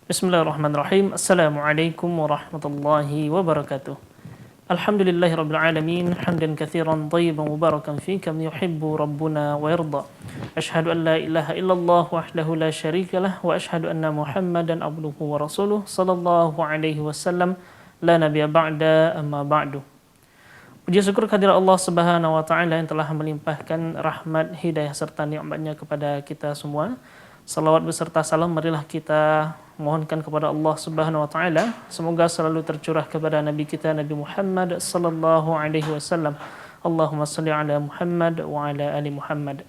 Bismillahirrahmanirrahim. Assalamualaikum warahmatullahi wabarakatuh. Alhamdulillahirabbil alamin, hamdan katsiran thayyiban mubarakan fi kama yuhibbu rabbuna wa yarda. Asyhadu an la ilaha illallah wahdahu la syarikalah wa asyhadu anna Muhammadan abduhu wa rasuluh sallallahu alaihi wasallam la nabiyya ba'da amma ba'du. Puji syukur kehadirat Allah Subhanahu wa taala yang telah melimpahkan rahmat, hidayah serta nikmat-Nya kepada kita semua. Salawat beserta salam marilah kita mohonkan kepada Allah Subhanahu wa taala, semoga selalu tercurah kepada nabi kita Nabi Muhammad sallallahu alaihi wasallam. Allahumma shalli ala Muhammad wa ala ali Muhammad.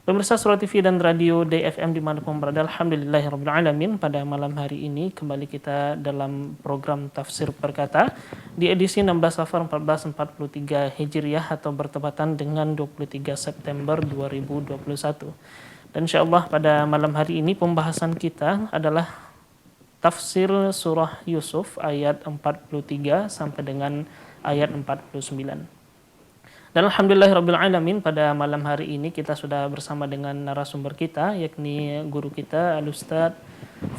Pemirsa Surah TV dan radio DFM dimanapun berada, alhamdulillahirabbil alamin, pada malam hari ini kembali kita dalam program Tafsir Perkata di edisi 16 Safar 1443 Hijriah atau bertepatan dengan 23 September 2021. Dan insyaallah pada malam hari ini pembahasan kita adalah tafsir surah Yusuf ayat 43 sampai dengan ayat 49. Dan alhamdulillahirabbil alamin, pada malam hari ini kita sudah bersama dengan narasumber kita, yakni guru kita Al-Ustaz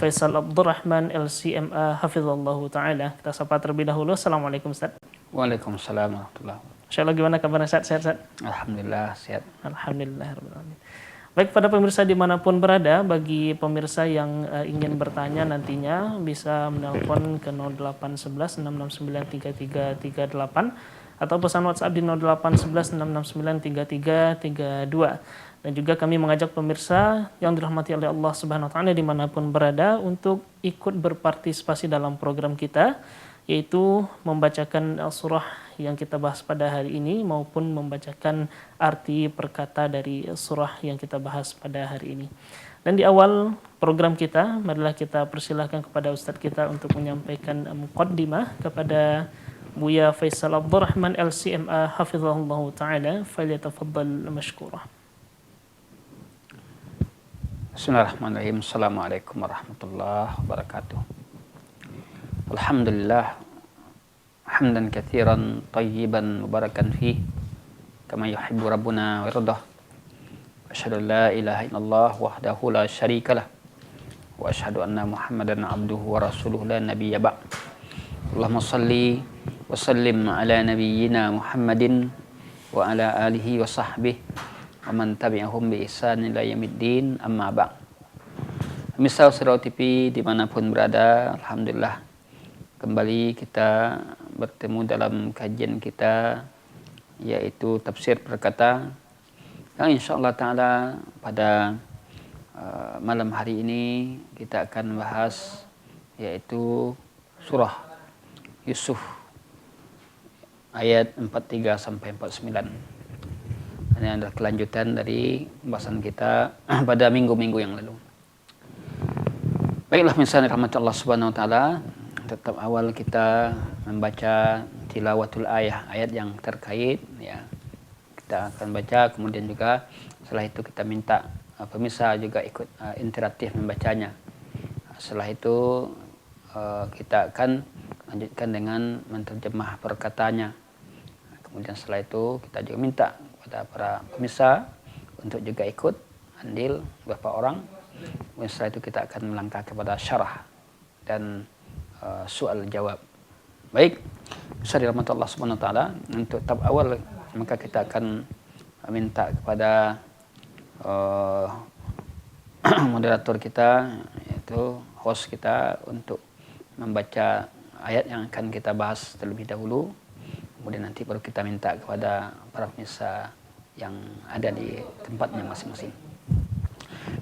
Faisal Abdurrahman LCMA hafizallahu taala. Kita sapa terlebih dahulu. Assalamualaikum Ustaz. Waalaikumsalam warahmatullahi wabarakatuh. Insyaallah gimana kabarnya Ustaz? Sehat? Alhamdulillah sehat. Alhamdulillahirabbil alamin. Baik, pada pemirsa dimanapun berada, bagi pemirsa yang ingin bertanya nantinya bisa menelpon ke 0811 669 3338 atau pesan WhatsApp di 0811 669 3332. Dan juga kami mengajak pemirsa yang dirahmati oleh Allah Subhanahu wa taala dimanapun berada untuk ikut berpartisipasi dalam program kita, yaitu membacakan surah yang kita bahas pada hari ini maupun membacakan arti perkata dari surah yang kita bahas pada hari ini. Dan di awal program kita, marilah kita persilahkan kepada Ustadz kita untuk menyampaikan muqaddimah kepada Buya Faisal Abdurrahman LCMA hafizahullahu ta'ala, falyatafaddal mashkurah. Bismillahirrahmanirrahim. Assalamualaikum warahmatullahi wabarakatuh. Alhamdulillah hamdan katsiran tayyiban mubarakan fih kama yuhibbu rabbuna wa yardah. Asyhadu an la ilaha illallah wahdahu la syarikalah wa asyhadu anna Muhammadan abduhu wa rasuluhu la nabiyya ba'd. Allahumma shalli wa sallim ala nabiyyina Muhammadin wa ala alihi wa sahbihi wa man tabi'ahum bi ihsan ila yaumiddin, amma ba'd. Pemirsa Surah TV dimanapun berada, alhamdulillah kembali kita bertemu dalam kajian kita, yaitu tafsir perkata, yang insyaallah ta'ala pada malam hari ini kita akan bahas yaitu surah Yusuf ayat 43 sampai 49. Ini adalah kelanjutan dari pembahasan kita pada minggu-minggu yang lalu. Baiklah, misalnya rahmat Allah Subhanahu wa taala, tetap awal kita membaca tilawatul ayat yang terkait, ya. Kita akan baca, kemudian juga setelah itu kita minta pemirsa juga ikut interaktif membacanya. Setelah itu kita akan lanjutkan dengan menterjemah perkataannya. Kemudian setelah itu kita juga minta kepada para pemirsa untuk juga ikut andil beberapa orang. Kemudian setelah itu kita akan melangkah kepada syarah dan soal jawab. Baik, besar rahmat Allah Subhanahu wa taala, untuk tahap awal maka kita akan minta kepada moderator kita, yaitu host kita, untuk membaca ayat yang akan kita bahas terlebih dahulu. Kemudian nanti baru kita minta kepada para pemirsa yang ada di tempatnya masing-masing.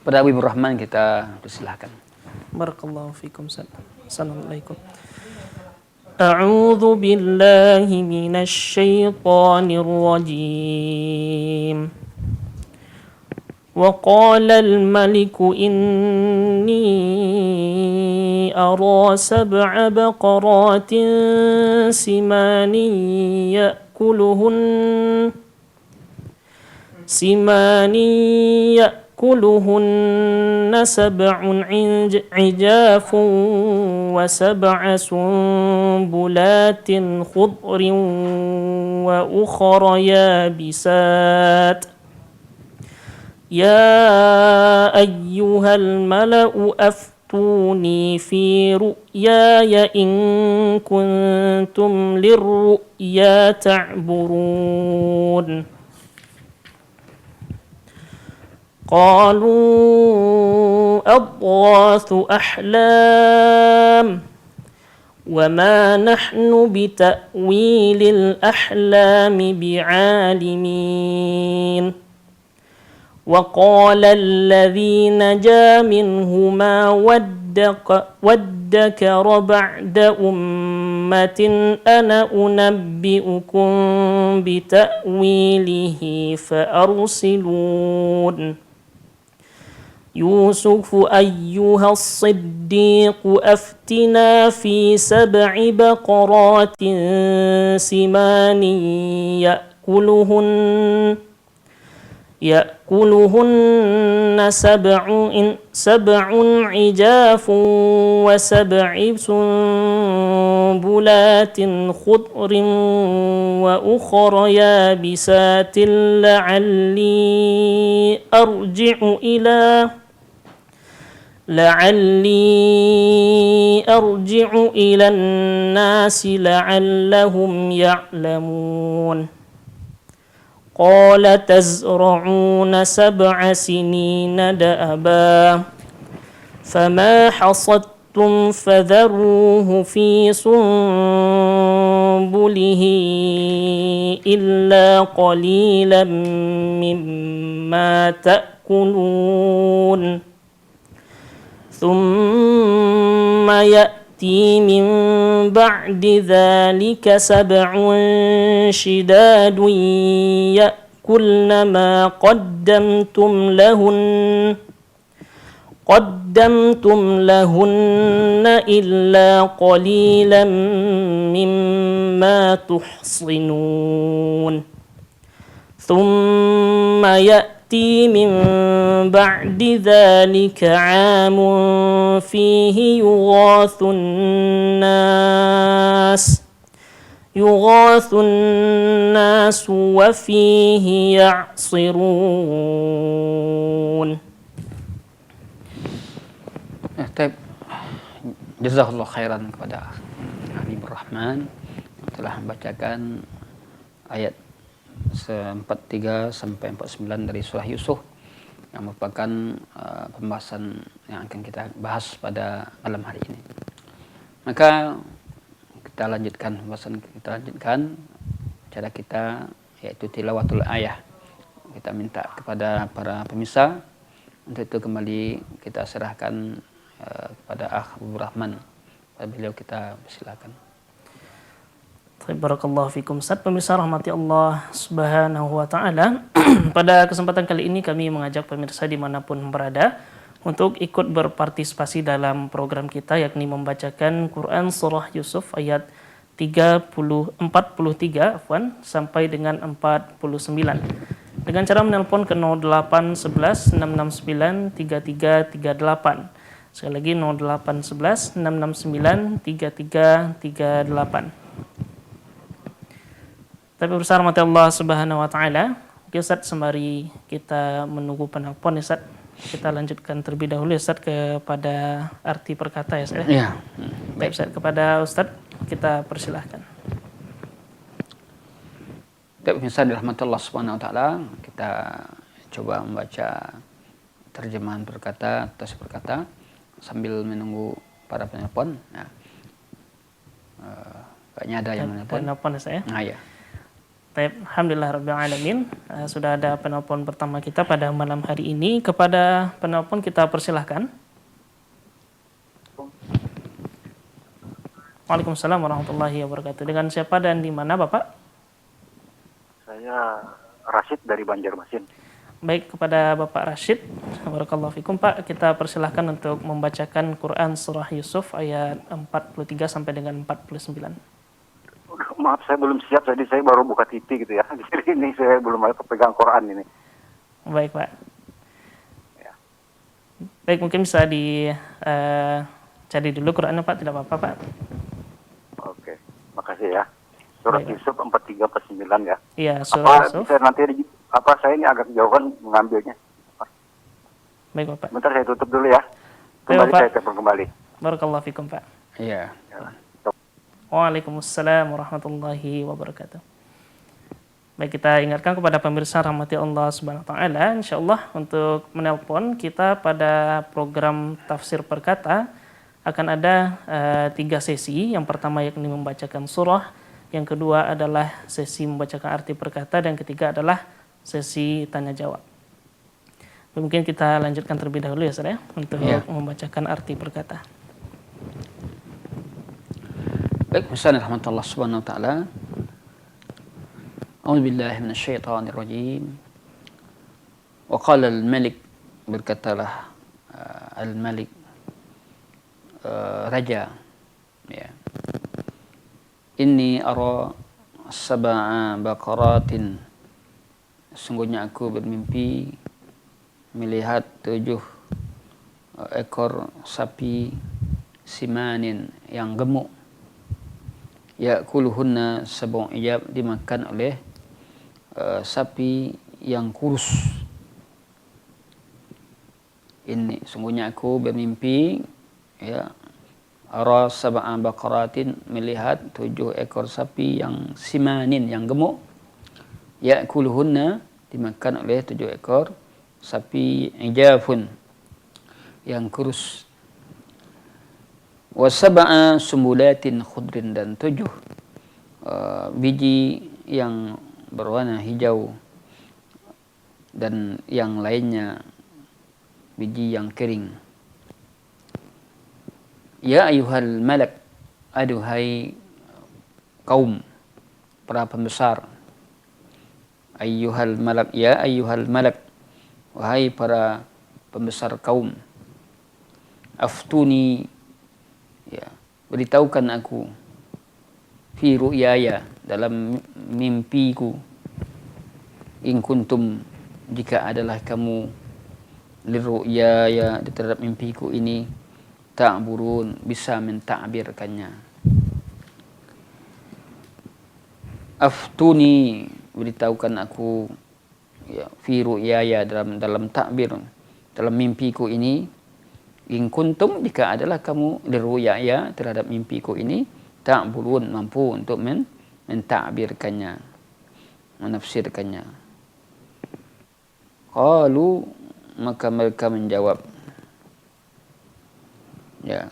Pada Habibur Rahman kita persilahkan. Barakallahu fikum. Assalamualaikum. A'udzu billahi minasy syaithanir rajim. Wa qala al-maliku inni ara sab'a baqaratin simanin يأكلهن سبع عجاف وسبع سنبلات خضر وأخر يابسات يا أيها الملأ ائتوني في رؤياي إن كنتم للرؤيا تعبرون قالوا أضغاث أحلام وما نحن بتأويل الأحلام بعالمين وقال الذي نجا منهما وادكر بعد أمة أنا أنبئكم بتأويله فأرسلون يوسف أيها الصديق أفتنا في 7 بقرات سمان يأكلهن سبع عجاف و7 سنبلات خضر وأخر يابسات لعلي أرجع إلى الناس لعلهم يعلمون قال تزرعون 7 سنين دأبا فما حصدتم فذروه في سنبله إلا قليلا مما تأكلون ثم يأتي من بعد ذلك 7 شداد يأكلن ما قدمتم لهن إلا قليلا مما تحصنون ثم يأتي من بعد ذلك عام فيه يغاث الناس وفيه يعصرون. Jazakallah khairan kepada Habibur Rahman telah membacakan ayat 43 sampai 49 dari surah Yusuf yang merupakan pembahasan yang akan kita bahas pada malam hari ini. Maka kita lanjutkan cara kita, yaitu tilawatul ayah. Kita minta kepada para pemirsa untuk itu kembali kita serahkan kepada Habibur Rahman. Beliau kita silakan. Barakallahu fikum Ustaz. Pemirsa rahmati Allah subhanahu wa ta'ala. Pada kesempatan kali ini kami mengajak pemirsa dimanapun berada untuk ikut berpartisipasi dalam program kita, yakni membacakan Quran Surah Yusuf ayat 43 sampai dengan 49 dengan cara menelpon ke 0811 669 3338. Sekali lagi 0811 669 3338. Tapi bersama Allah subhanahu wa ta'ala, Ustaz, sembari kita menunggu penelpon, Ustaz, kita lanjutkan terlebih dahulu, Ustaz, kepada arti perkata, ya, Ustaz. Ya. Baik, Ustaz, kepada Ustaz kita persilahkan. Baik, pemirsa dirahmati Allah subhanahu wa ta'ala, kita coba membaca terjemahan perkata, tafsir perkata sambil menunggu para penelpon. Nah, kayaknya ada yang menelpon. Penelpon, Ustaz, ya? Nah, ya. Alhamdulillah Rabbil Alamin. Sudah ada penelpon pertama kita pada malam hari ini. Kepada penelpon kita persilahkan. Waalaikumsalam warahmatullahi wabarakatuh. Dengan siapa dan di mana, Bapak? Saya Rashid dari Banjarmasin. Baik, kepada Bapak Rashid, barakallahu fikum, Pak, kita persilahkan untuk membacakan Quran Surah Yusuf ayat 43 sampai dengan 49. Maaf, saya belum siap, jadi saya baru buka TV gitu ya. Jadi ini saya belum pegang Quran ini. Baik, Pak. Ya. Baik, mungkin bisa cari dulu Qurannya, Pak, tidak apa-apa, Pak. Oke, makasih ya. Surah Yusuf 43-9 ya. Iya, surah Yusuf. Bisa nanti saya ini agak jauhan mengambilnya. Baik, Bapak. Bentar saya tutup dulu ya. Kembali Pak. saya telepon kembali. Barakallahu fikum, Pak. Iya. Waalaikumsalam warahmatullahi wabarakatuh. Baik, kita ingatkan kepada pemirsa rahmati Allah Subhanahu wa taala, insyaallah untuk menelpon kita pada program tafsir perkata akan ada 3 sesi. Yang pertama yakni membacakan surah, yang kedua adalah sesi membacakan arti perkata, dan ketiga adalah sesi tanya jawab. Mungkin kita lanjutkan terlebih dahulu ya, Ustaz, ya, untuk membacakan arti perkata. Baik, misalnya rahmatullah subhanahu wa ta'ala. A'udzubillahi minasyaitonirrajim. Wa qala al-malik, berkatalah al-malik, raja, ya. Inni ara sab'a baqaratin, sungguhnya aku bermimpi melihat 7 ekor sapi simanin yang gemuk. Ya'kuluhunna sab'u ijab, dimakan oleh sapi yang kurus. Ini sungguhnya aku bermimpi, ya, ara sab'a baqaratin, melihat 7 ekor sapi yang simanin, yang gemuk. Ya'kuluhunna, dimakan oleh 7 ekor sapi ijafun, yang kurus. Wa sab'a sumbulatin khudrin, dan 7 biji yang berwarna hijau, dan yang lainnya biji yang kering. Ya ayyuhal malak, aduhai kaum, para pembesar. Ayyuhal malak, ya ayyuhal malak, wahai para pembesar kaum. Aftuni, ya, beritahukan aku, fi ru'yaya, dalam mimpiku, in kuntum, jika adalah kamu, liru'yaya, terhadap mimpiku ini, ta'burun, bisa mentakbirkannya. Aftuni, beritahukan aku, ya, fi ru'yaya, dalam takbir, dalam mimpiku ini, in kuntum, jika adalah kamu, liru'yaya, terhadap mimpiku ini, ta'burun, mampu untuk mentakbirkannya, menafsirkannya. Qalu, maka mereka menjawab, ya,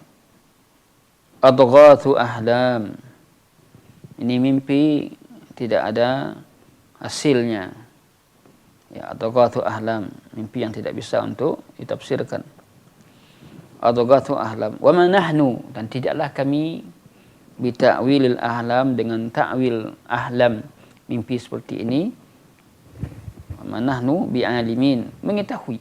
adghathu ahlam, ini mimpi tidak ada hasilnya. Ya, adghathu ahlam, mimpi yang tidak bisa untuk ditafsirkan. Adghathu ahlam, wa ma nahnu, dan tidaklah kami, bi ta'wilil ahlam, dengan ta'wil ahlam, mimpi seperti ini, wa ma nahnu bi alimin, mengetahui.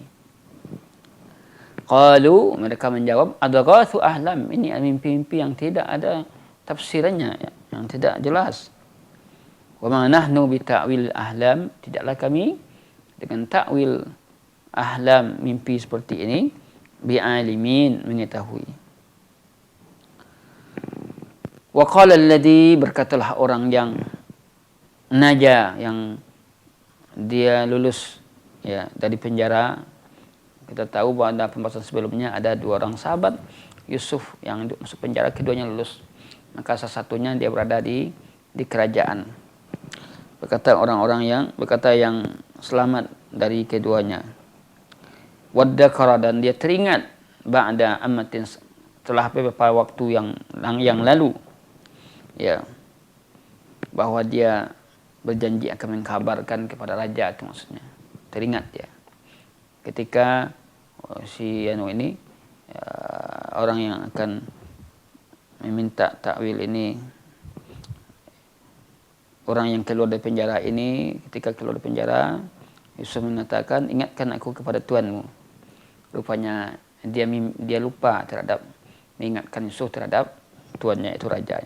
Qalu, mereka menjawab, adghathu ahlam, ini mimpi-mimpi yang tidak ada tafsirannya, ya, yang tidak jelas. Wa ma nahnu bi ta'wil ahlam, tidaklah kami dengan ta'wil ahlam, mimpi seperti ini, bi'alimin, mengetahui. Wa qala alladhi, berkatalah orang yang naja, yang dia lulus, ya, dari penjara. Kita tahu bahwa pada pembahasan sebelumnya ada 2 orang sahabat Yusuf yang masuk penjara, keduanya lulus. Maka salah satunya dia berada di kerajaan. Berkata yang selamat dari keduanya. Waddakara, dan dia teringat, ba'da ammatin, setelah beberapa waktu yang lalu, ya, bahwa dia berjanji akan mengkabarkan kepada raja, itu maksudnya. Teringat ya, ketika orang yang akan meminta takwil ini, orang yang keluar dari penjara ini, ketika keluar dari penjara, Yusuf mengatakan, ingatkan aku kepada Tuhanmu. Rupanya dia lupa terhadap mengingatkan Yusuf terhadap tuannya, itu raja.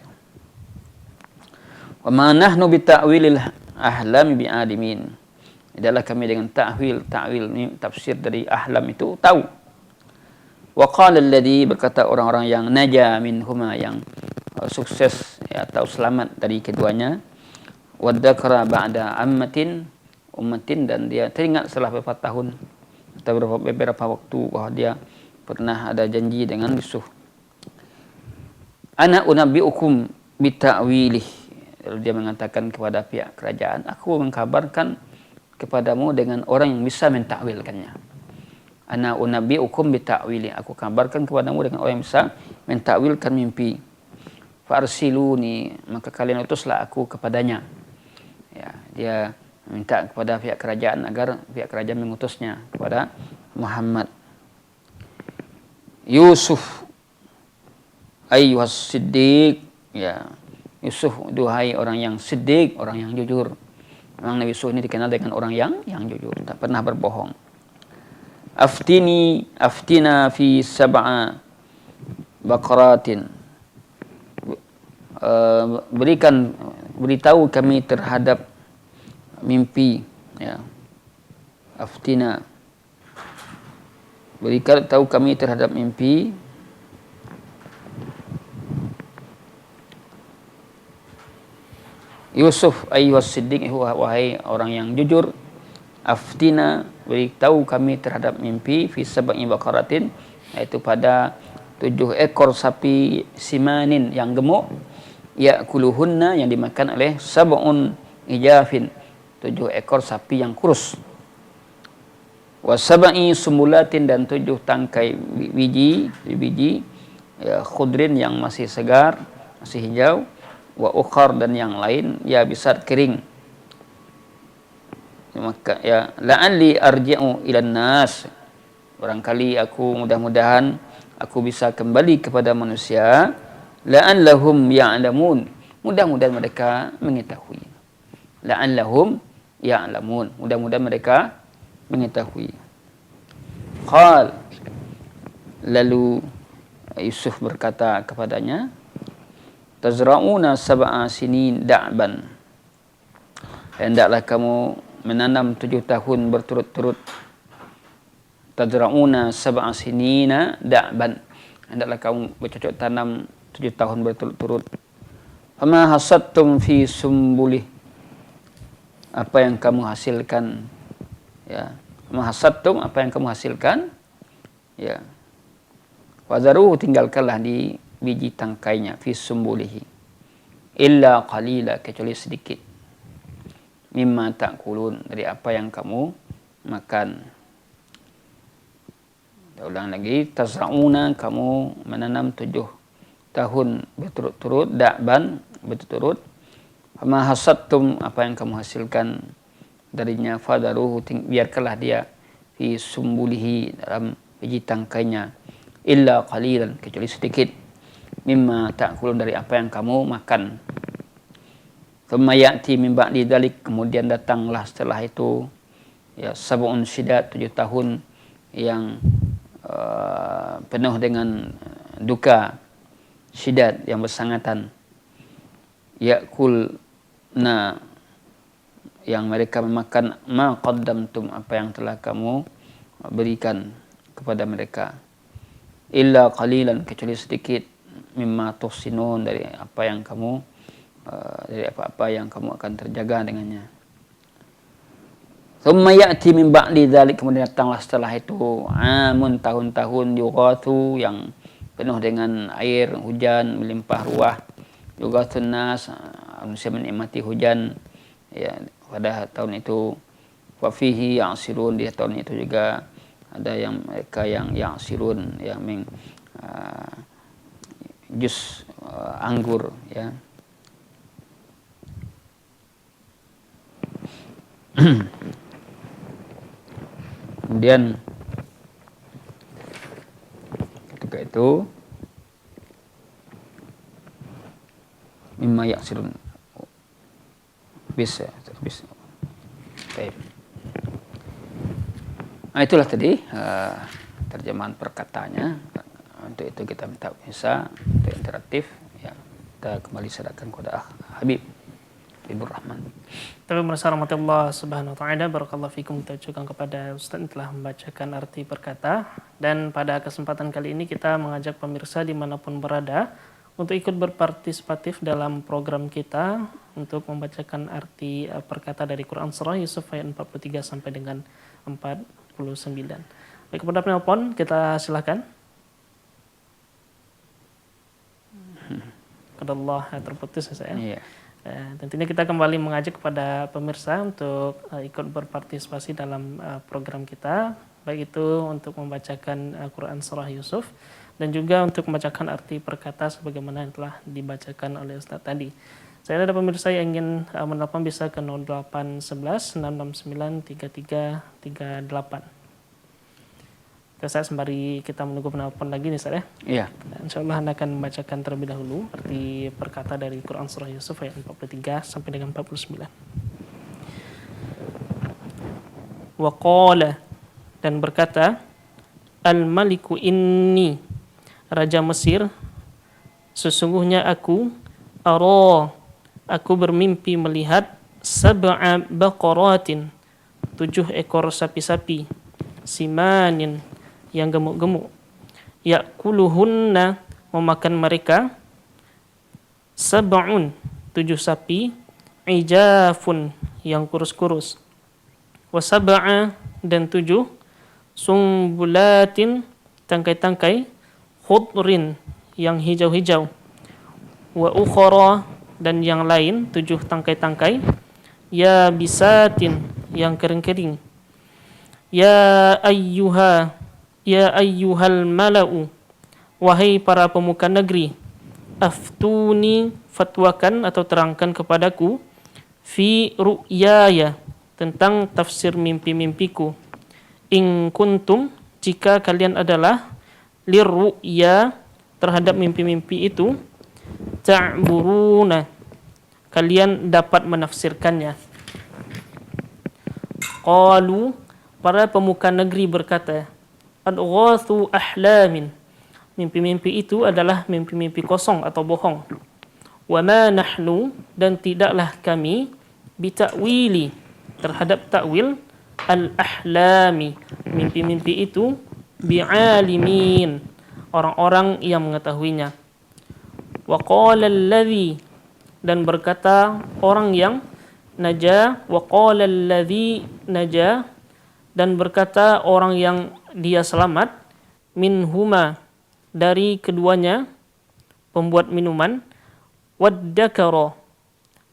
Wa ma nahnu bi ta'wilil ahlam bi alimin, adalah kami dengan ta'wil tafsir dari ahlam itu tahu. Wa qala alladhi, berkata orang-orang yang naja minhuma, yang sukses, ya, atau selamat dari keduanya, waddakara ba'da ummatin, dan dia teringat setelah beberapa tahun atau beberapa waktu bahwa dia pernah ada janji dengan Yusuf. Ana unabbiukum bita'wilih. Lalu dia mengatakan kepada pihak kerajaan, aku mengkabarkan kepadamu dengan orang yang bisa mentakwilkannya. Ana unabbiukum bita'wilih. Aku kabarkan kepadamu dengan orang yang bisa mentakwilkan mimpi. Farsiluni, maka kalian utuslah aku kepadanya. Ya, dia minta kepada pihak kerajaan agar pihak kerajaan mengutusnya kepada Muhammad. Yusuf ayyuhas siddiq, ya Yusuf, duhai orang yang siddiq, orang yang jujur. Memang Nabi Yusuf ini dikenal dengan orang yang jujur, tak pernah berbohong. Aftina fi sab'a baqaratin. Beritahu kami terhadap mimpi, ya. Aftina, beritahu kami terhadap mimpi Yusuf ayyuhas siddiq, wahai orang yang jujur. Aftina, beritahu kami terhadap mimpi fi sab'i baqaratin, yaitu pada 7 ekor sapi simanin yang gemuk, ya'kuluhunna, yang dimakan oleh sab'un ijafin, 7 ekor sapi yang kurus. Wa sab'i sumulatin, dan 7 tangkai biji ya, khudrin yang masih segar, masih hijau. Wa ukhar, dan yang lain ya besar kering. Maka ya la'alli arji'u ilan nas, barangkali aku, mudah-mudahan aku bisa kembali kepada manusia. La'allahum ya'lamun, mudah-mudahan mereka mengetahui. La'allahum ya'lamun, mudah-mudahan mereka mengetahui. Qal, lalu Yusuf berkata kepadanya, tazra'una sab'a sinin da'ban, hendaklah kamu menanam 7 tahun berturut-turut. Tazra'una sab'a sinina da'ban, hendaklah kamu bercocok tanam 7 tahun berturut-turut. Fama hasadtum fi sumbulih, apa yang kamu hasilkan, ya. Fama hasadtum, apa yang kamu hasilkan, ya. Wazaruhu, tinggalkanlah di biji tangkainya, fi sumbulihi, illa qalila, kecuali sedikit, mimma ta'kulun, dari apa yang kamu makan. Kita ulang lagi, tazra'una, kamu menanam 7 tahun berturut-turut, da'ban, berturut-turut. Fama hasadtum, apa yang kamu hasilkan darinya, fadaruhu, biarkanlah dia, fi sumbulihi, dalam biji tangkainya, illa qalilan, kecuali sedikit, mimma ta'kulun, dari apa yang kamu makan. Thumma ya'ti min ba'di dzalik, kemudian datanglah setelah itu, ya, sab'un syidad, 7 tahun yang penuh dengan duka, syidad, yang bersangatan. Ya'kulna, yang mereka memakan, ma qaddamtum, apa yang telah kamu berikan kepada mereka. Illa qalilan, kecuali sedikit, mimma tuhsinun, dari apa yang kamu dari apa-apa yang kamu akan terjaga dengannya. Thumma ya'ti min ba'di dzalik, kemudian datanglah setelah itu, amun, tahun-tahun, yughathu, yang penuh dengan air hujan melimpah ruah. Yughathun nas, manusia menikmati hujan, ya, pada tahun itu. Wa fihi ya'sirun, di tahun itu juga ada yang mereka yang ya'sirun, yang jus anggur, ya. Kemudian ketika itu mimma ya'sirun, bisa. Baik. Nah, itulah tadi terjemahan perkataannya. Untuk itu kita minta bisa untuk interaktif, ya. Kita kembali serahkan kepada Habib Ibu Rahman. Assalamualaikum warahmatullahi subhanahu wa ta'ala. Barakallahu fikum. Kita ucapkan kepada Ustaz yang telah membacakan arti perkata. Dan pada kesempatan kali ini kita mengajak pemirsa dimanapun berada untuk ikut berpartisipatif dalam program kita untuk membacakan arti perkata dari Quran Surah Yusuf ayat 43 sampai dengan 49. Baik, kepada penelpon kita silakan. Qadallah terputus ya saya. Iya. Tentunya kita kembali mengajak kepada pemirsa untuk ikut berpartisipasi dalam program kita, baik itu untuk membacakan Quran Surah Yusuf dan juga untuk membacakan arti perkata sebagaimana yang telah dibacakan oleh Ustaz tadi. Saya ada pemirsa yang ingin menelpon bisa ke 0811 669 3338. Saya sembari kita menunggu penelpon lagi nih Ustaz ya. Iya. Insyaallah Anda akan membacakan terlebih dahulu arti perkata dari Quran Surah Yusuf ayat 43 sampai dengan 49. Wa qala, dan berkata, Al-Maliku inni, Raja Mesir, sesungguhnya aku bermimpi melihat sab'a baqaratin, 7 ekor sapi-sapi, simanin, yang gemuk-gemuk, ya'kuluhunna, memakan mereka, sab'un, 7 sapi, ijafun, yang kurus-kurus, wa sab'a, dan 7 sumbulatin, tangkai-tangkai, khudrin, yang hijau-hijau, wa ukhara, dan yang lain 7 tangkai-tangkai, yabisatin, yang kering-kering. Ya ayyuhal mala'u, wahai para pemuka negeri, aftuni, fatwakan atau terangkan kepadaku, fi ru'yaya, tentang tafsir mimpi-mimpiku. In kuntum, jika kalian adalah lirru'ya, terhadap mimpi-mimpi itu, ta'buruna, kalian dapat menafsirkannya. Qalu, para pemuka negeri berkata, adghathu ahlamin, mimpi-mimpi itu adalah mimpi-mimpi kosong atau bohong. Wa ma nahnu, dan tidaklah kami, bita'wili, terhadap ta'wil al-ahlami, mimpi-mimpi itu, bi'alimin, orang-orang yang mengetahuinya. Wa qala alladhi, dan berkata orang yang naja, wa qala alladhi naja, dan berkata orang yang dia selamat, minhuma, dari keduanya pembuat minuman, waddakara,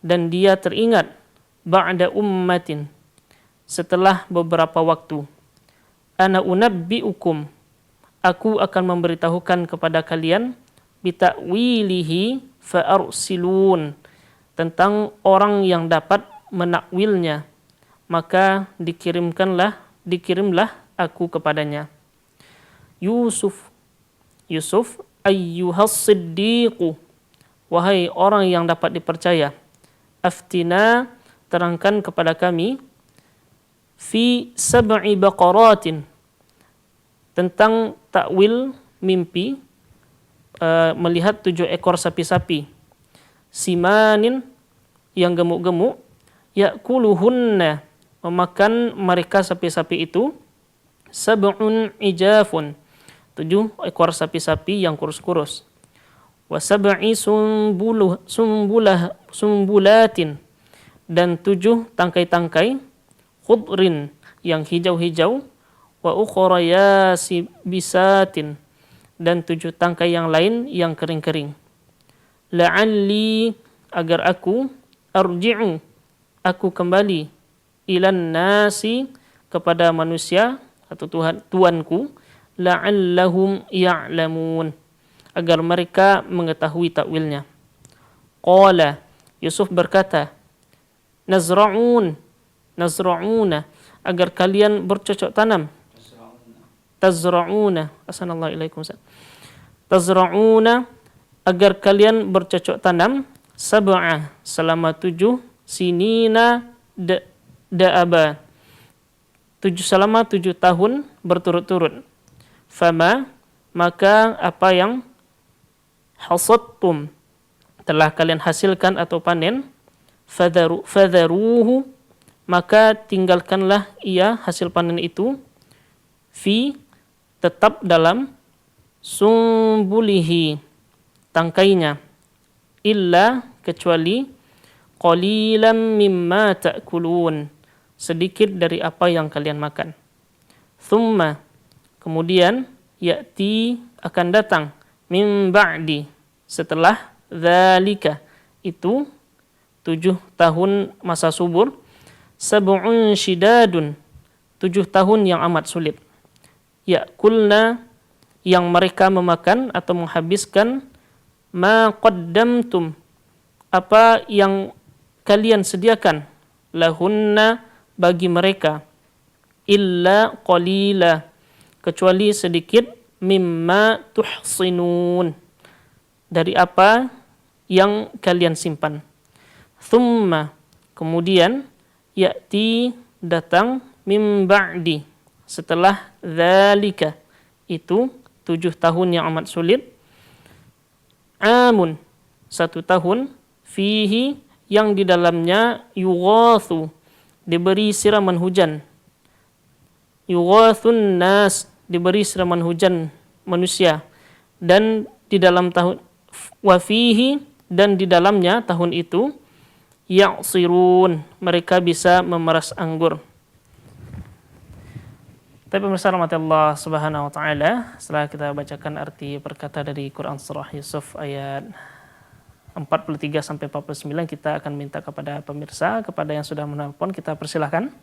dan dia teringat, ba'da ummatin, setelah beberapa waktu, ana unabbi'ukum, aku akan memberitahukan kepada kalian, bita'wilihi fa'arsilun, tentang orang yang dapat menakwilnya, maka dikirimlah aku kepadanya. Yusuf, ayyuhas siddiqu, wahai orang yang dapat dipercaya, aftina, terangkan kepada kami, fi sab'i baqaratin, tentang takwil mimpi, melihat 7 ekor sapi-sapi, simanin, yang gemuk-gemuk, ya'kuluhunna, memakan mereka sapi-sapi itu, sab'un ijafun, 7 ekor sapi-sapi yang kurus-kurus, wa sab'i sumbulatin, dan 7 tangkai-tangkai, khudrin, yang hijau-hijau, wa ukhra yasibisatin, dan 7 tangkai yang lain yang kering-kering. La'alli, agar aku, arji'u, aku kembali, ilan nasi, kepada manusia atau tuanku, la'allahum ya'lamun, agar mereka mengetahui takwilnya. Qala, Yusuf berkata, nazra'una, agar kalian bercocok tanam. Tazra'una, assalamualaikum ilaikum. Tazra'una, agar kalian bercocok tanam, sab'a, selama 7 sinina da'aba, selama 7 tahun berturut-turut. Fama, maka apa yang hasadtum, telah kalian hasilkan atau panen, fadharuhu, maka tinggalkanlah ia hasil panen itu, fi, tetap dalam, sumbulihi, tangkainya, illa, kecuali, qalilan mimma ta'kulun, sedikit dari apa yang kalian makan. Thumma, Kemudian ya'ti akan datang min ba'di setelah dzalika itu 7 tahun masa subur, sab'un syidadun 7 tahun yang amat sulit. Ya'kulna yang mereka memakan atau menghabiskan ma qaddamtum apa yang kalian sediakan lahunna bagi mereka illa qalila kecuali sedikit mimma tuhsinun dari apa yang kalian simpan. Thumma kemudian ya'ti datang min ba'di setelah dzalika itu 7 tahun yang amat sulit, amun 1 tahun, fihi yang di dalamnya yughathu diberi siraman hujan, yughathun nas diberi siraman hujan manusia, dan di dalam tahun wa fihi dan di dalamnya tahun itu ya'sirun mereka bisa memeras anggur. Tapi pemirsa rahmat Allah Subhanahu wa taala, setelah kita bacakan arti perkata dari Quran surah Yusuf ayat 43 sampai 49, kita akan minta kepada pemirsa, kepada yang sudah menelpon, kita persilahkan.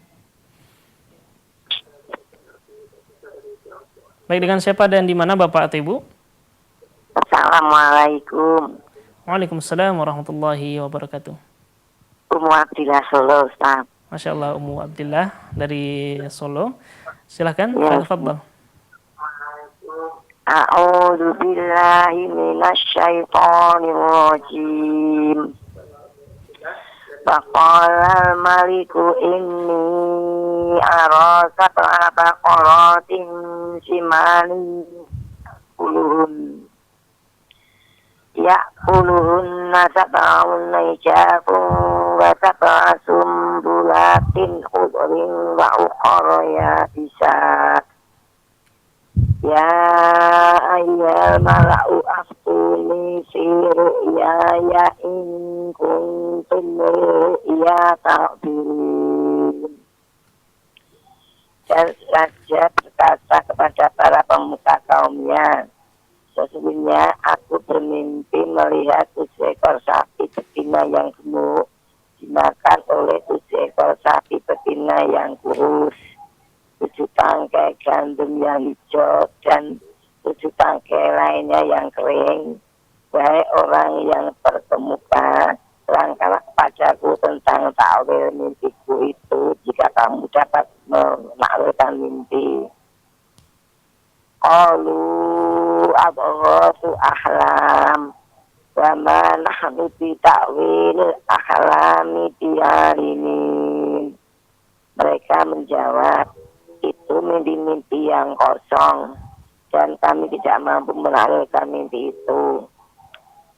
Baik, dengan siapa dan di mana Bapak atau Ibu? Assalamualaikum. Waalaikumsalam warahmatullahi wabarakatuh. Ummu Abdillah Solo, Ustaz. Masya Allah, Ummu Abdillah dari Solo. Silahkan, Ya. tafadhal. A'udzu billahi minasyaitonir rajim. Faqala al-maliku inni ara sab'a baqaratin simanin ya'kuluhunna sab'un ijabun wa sab'a sumbulatin khudrin wa ukhra yabisat. Ya ayyuhal mala'u aftuni fi ru'yaya in kuntum ru'ya ta'birin. Dan raja berkata kepada para pemuka kaumnya, sesungguhnya aku bermimpi melihat 7 ekor sapi betina yang gemuk dimakan oleh 7 ekor sapi betina yang kurus, 7 tangkai gandum yang hijau dan 7 tangkai lainnya yang kering. Wahai orang yang berkemuka, terangkanlah kepadaku tentang ta'wil mimpiku itu jika kamu dapat menakwilkan mimpi. Qalu adghasu ahlam wa ma nahnu bi ta'wil ahlami bi'alimin. Mereka menjawab, itu mimpi-mimpi yang kosong dan kami tidak mampu menakwilkan mimpi itu.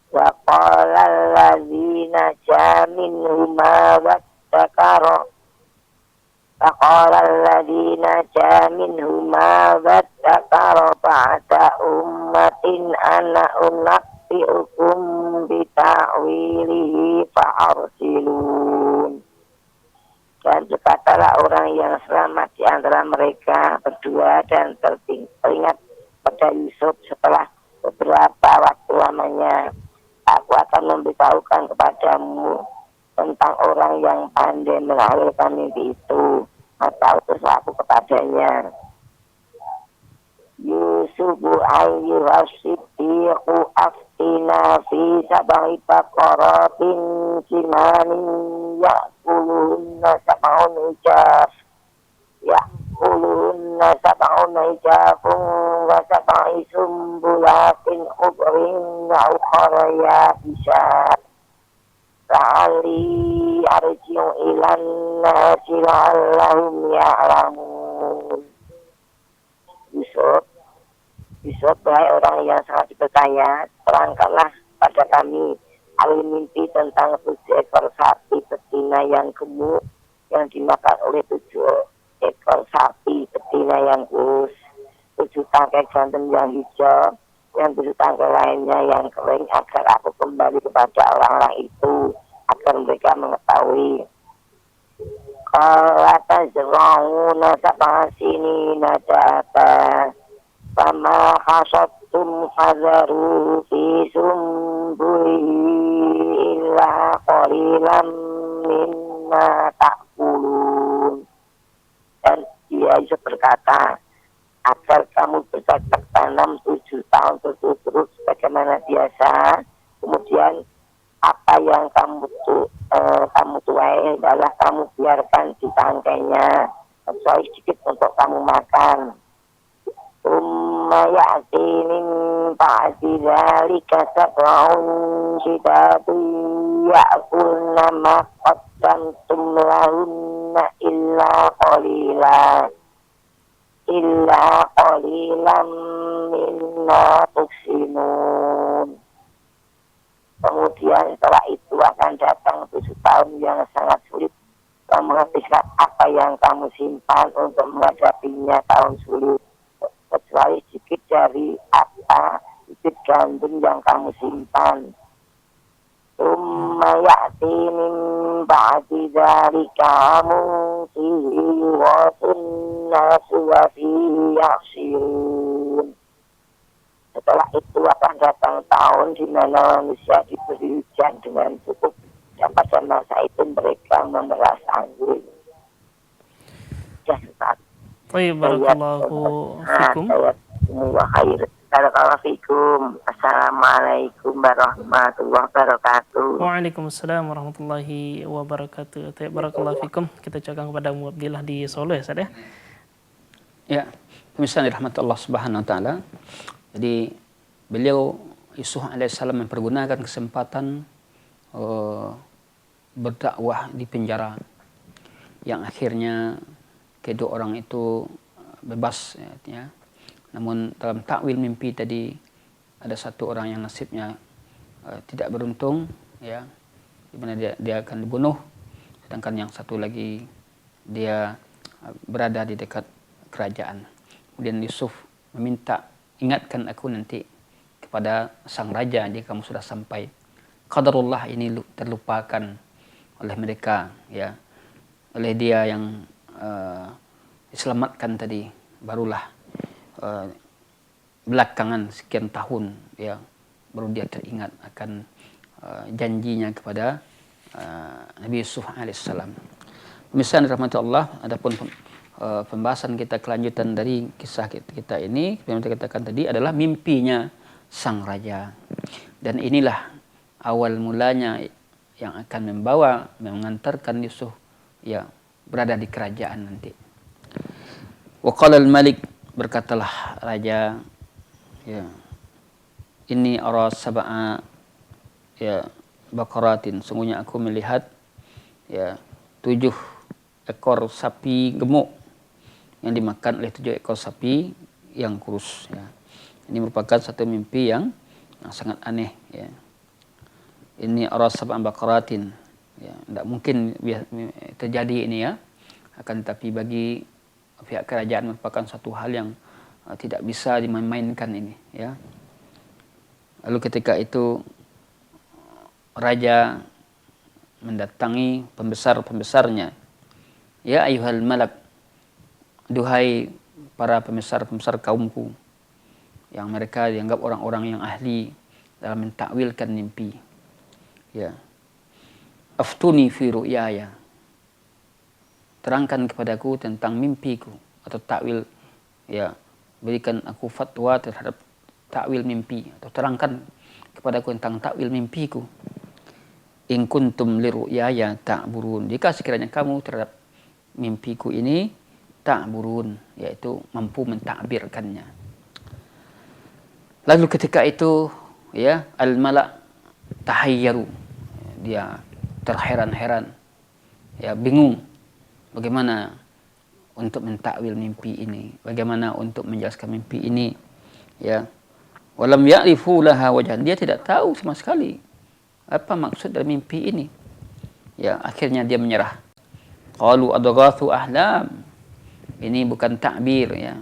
Wa qala allazina jaminhuma wattakara فقال الذين نجا منهما وادكر بعد أمة أنا أنبئكم بتأويله فأرسلون. Dan berkatalah orang yang selamat di antara mereka berdua dan teringat pada Yusuf setelah beberapa waktu lamanya, aku akan memberitahukan kepadamu tentang orang yang pandai menakwilkan mimpi itu, maka utus aku kepadanya. Yusufu ayyuhas siddiqu aftina fi sab'i baqaratin simanin ya'kuluhunna sab'un ijafun wa sab'i sumbulatin khudrin wa ukhra yabisat. La'ali arji'u ilan nasi la'allahum ya'lamun. Yusuf, wahai orang yang sangat dipercaya, terangkanlah pada kami alur mimpi tentang 7 ekor sapi betina yang gemuk yang dimakan oleh 7 ekor sapi betina yang kurus, 7 tangkai gandum yang hijau, yang 7 tangkai lainnya yang kering, agar aku kembali kepada orang-orang itu, agar mereka mengetahui. Qala tazra'una sab'a sinina da'ata fama hasattum fadharu fi sumbulihi illa qalilan mimma ta'kulun. Dan dia Yusuf berkata, agar kamu bercocok tanam 7 tahun berturut-turut bagaimana biasa, kemudian apa yang kamu tuai adalah kamu biarkan di tangkainya, kecuali sedikit untuk kamu makan. Ya'ti min ba'di dzalika sab'un shidadun ya'kulna ma qaddamtum lahunna illa qalilan mimma tuhsinun. Kemudian setelah itu akan datang 7 tahun yang sangat sulit. Kamu menghabiskan apa yang kamu simpan untuk menghadapinya tahun sulit, kecuali sedikit dari apa bibit gandum yang kamu simpan. Ya'ti min ba'di dzalika musii'atun nasu wa fihi ya'sirun. Setelah itu akan datang tahun di mana manusia diberi hujan dengan cukup, dan pada masa itu mereka memeras anggur. Baik, barakallahu fikum. Barakallahu fikum. Assalamualaikum warahmatullahi wabarakatuh. Waalaikumsalam warahmatullahi wabarakatuh. Baik, barakallahu fikum. Kita cakap kepada Mu Abdillah di Solo ya, Ustaz ya. Ya, pemirsa dirahmati Allah Subhanahu wa taala. Jadi beliau Yusuf alaihissalam mempergunakan kesempatan berdakwah di penjara, yang akhirnya kedua orang itu bebas ya. Namun dalam takwil mimpi tadi ada satu orang yang nasibnya tidak beruntung ya, di mana dia akan dibunuh, sedangkan yang satu lagi dia berada di dekat kerajaan. Kemudian Yusuf meminta, ingatkan aku nanti kepada sang raja jika kamu sudah sampai. Qadarullah ini terlupakan oleh mereka ya, oleh dia yang diselamatkan tadi, barulah belakangan sekian tahun ya baru dia teringat akan janjinya kepada Nabi Yusuf alaihissalam. Pemirsa dirahmati Allah, adapun pembahasan kita kelanjutan dari kisah kita ini yang kita katakan tadi adalah mimpinya sang raja, dan inilah awal mulanya yang akan mengantarkan Yusuf ya berada di kerajaan nanti. Wa qala al-malik, berkatalah raja ya, ini ara sab'a ya baqaratin, sungguhnya aku melihat ya 7 ekor sapi gemuk yang dimakan oleh 7 ekor sapi yang kurus ya. Ini merupakan satu mimpi yang sangat aneh ya. Ini ara sab'a baqaratin ya, tidak mungkin terjadi ini ya, akan tetapi bagi pihak kerajaan merupakan satu hal yang tidak bisa dimainkan ini ya. Lalu ketika itu raja mendatangi pembesar-pembesarnya, ya ayuhal malak, duhai para pembesar-pembesar kaumku, yang mereka dianggap orang-orang yang ahli dalam mentakwilkan mimpi ya. Aftuni fi ru'yaya, terangkan kepadaku tentang mimpiku, atau takwil ya, berikan aku fatwa terhadap takwil mimpi, atau terangkan kepadaku tentang takwil mimpiku. In kuntum li ru'yaya ta'burun, jika sekiranya kamu terhadap mimpiku ini ta'burun, yaitu mampu mentakbirkannya. Lalu ketika itu ya al-malak tahayyaru, dia terheran-heran ya, bingung bagaimana untuk mentakwil mimpi ini, bagaimana untuk menjelaskan mimpi ini ya. Walam ya'rifu laha wajhan, dia tidak tahu sama sekali apa maksud dari mimpi ini ya. Akhirnya dia menyerah. Qalu adghathu ahlam, ini bukan takbir ya,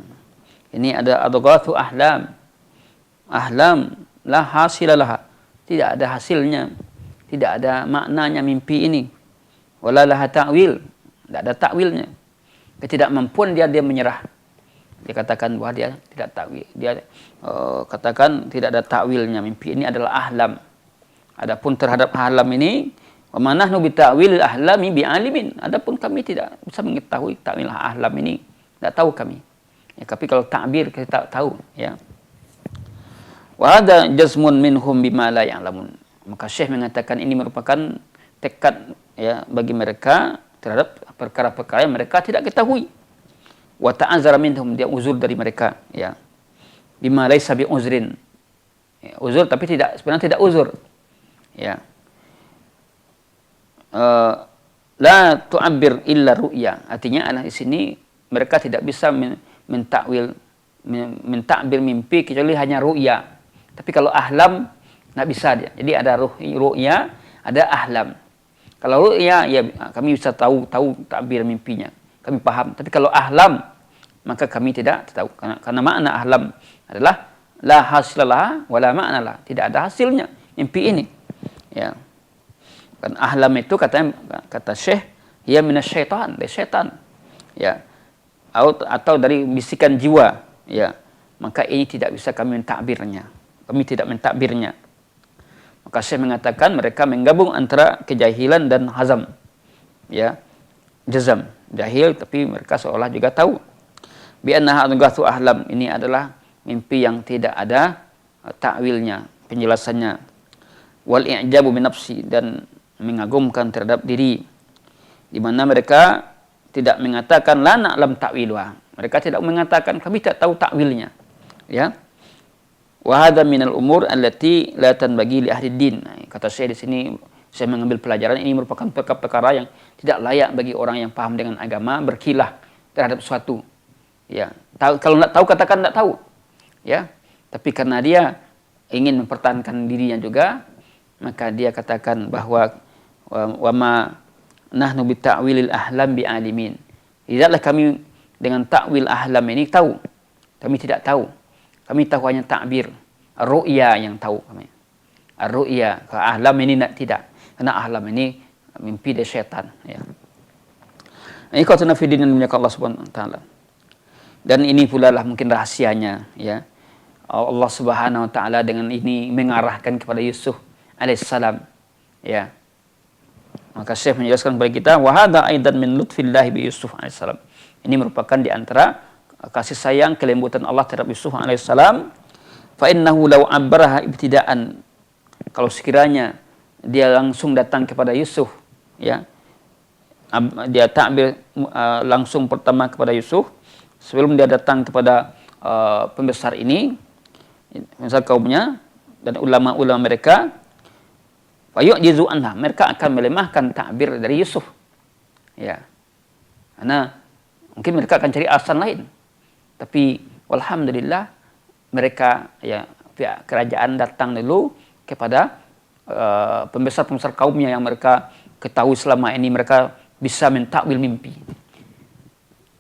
ini ada adghathu ahlam. Ahlam la hasilalah, tidak ada hasilnya, tidak ada maknanya mimpi ini. Wala laha ta'wil, tidak ada takwilnya. Ketidakmampuan dia menyerah. Dia katakan bahwa dia tidak takwil. Dia katakan tidak ada takwilnya, mimpi ini adalah ahlam. Adapun terhadap ahlam ini, wa ma nahnu bi ta'wil ahlami bi alimin. Adapun kami tidak bisa mengetahui takwil ahlam ini, tidak tahu kami. Ya, tapi kalau takbir kita tahu, ya. Wa hadza jazmun minhum bima la ya'lamun. Maka Syekh mengatakan ini merupakan tekad, ya, bagi mereka terhadap perkara-perkara yang mereka tidak ketahui. Wa ta'azzara minhum, dia uzur dari mereka, ya. Bima laisa bi uzrin. Ya, uzur tapi sebenarnya tidak uzur. Ya. La tu'abbir illa ru'ya. Artinya di sini mereka tidak bisa mentakbir mimpi kecuali hanya ru'ya. Tapi kalau ahlam nggak bisa dia. Jadi ada ru'ya, ada ahlam. Kalau ru'ya ya kami bisa tahu takbir mimpinya. Kami paham. Tapi kalau ahlam maka kami tidak tahu. Karena makna ahlam adalah la hasilalah wala ma'nalah. Tidak ada hasilnya mimpi ini. Ya. Kan ahlam itu kata Syekh, ya minasyaitan, dari syaitan. Ya. Atau dari bisikan jiwa, ya. Maka ini tidak bisa kami mentakbirnya. Kami tidak mentakbirnya. Maka Syekh mengatakan mereka menggabung antara kejahilan dan hazam. Ya. Jazam, jahil tapi mereka seolah juga tahu. Bi annaha adghathu ahlam, ini adalah mimpi yang tidak ada takwilnya, penjelasannya. Wal i'jabu bi nafsi, dan mengagumkan terhadap diri, di mana mereka tidak mengatakan la na'lam ta'wilha. Mereka tidak mengatakan kami tidak tahu takwilnya, ya. Wa hadza minal umur allati la tanbaghi li ahli din. Kata saya di sini, saya mengambil pelajaran ini merupakan perkara yang tidak layak bagi orang yang paham dengan agama berkilah terhadap sesuatu, ya. Kalau tidak tahu katakan tidak tahu, ya. Tapi karena dia ingin mempertahankan dirinya juga, maka dia katakan bahwa wa ma nahnu bi ta'wilil ahlam bi alimin. Tidaklah kami dengan takwil ahlam ini tahu. Kami tidak tahu. Kami tahu hanya takbir. Ru'ya yang tahu kami. Ru'ya. Ahlam ini tidak. Karena ahlam ini mimpi dari syaitan, ya. Ini qatuna fi dinin minyak Allah Subhanahu wa taala. Dan ini pula lah mungkin rahasianya, ya. Allah Subhanahu wa taala dengan ini mengarahkan kepada Yusuf alaihissalam, ya. Maka Syekh menjelaskan kepada kita, wa hadza aidan min lutfillah bi Yusuf alaihissalam. Ini merupakan di antara kasih sayang kelembutan Allah terhadap Yusuf alaihissalam. Fa innahu law abbaraha ibtidaan, kalau sekiranya dia langsung datang kepada Yusuf, ya. Dia takbir langsung pertama kepada Yusuf sebelum dia datang kepada pembesar ini, pembesar kaumnya dan ulama-ulama mereka. Fayu'jizu anha, mereka akan melemahkan takbir dari Yusuf, ya. Karena mungkin mereka akan cari alasan lain. Tapi alhamdulillah mereka, ya, pihak kerajaan datang dulu kepada pembesar-pembesar kaumnya yang mereka ketahui selama ini mereka bisa mentakwil mimpi.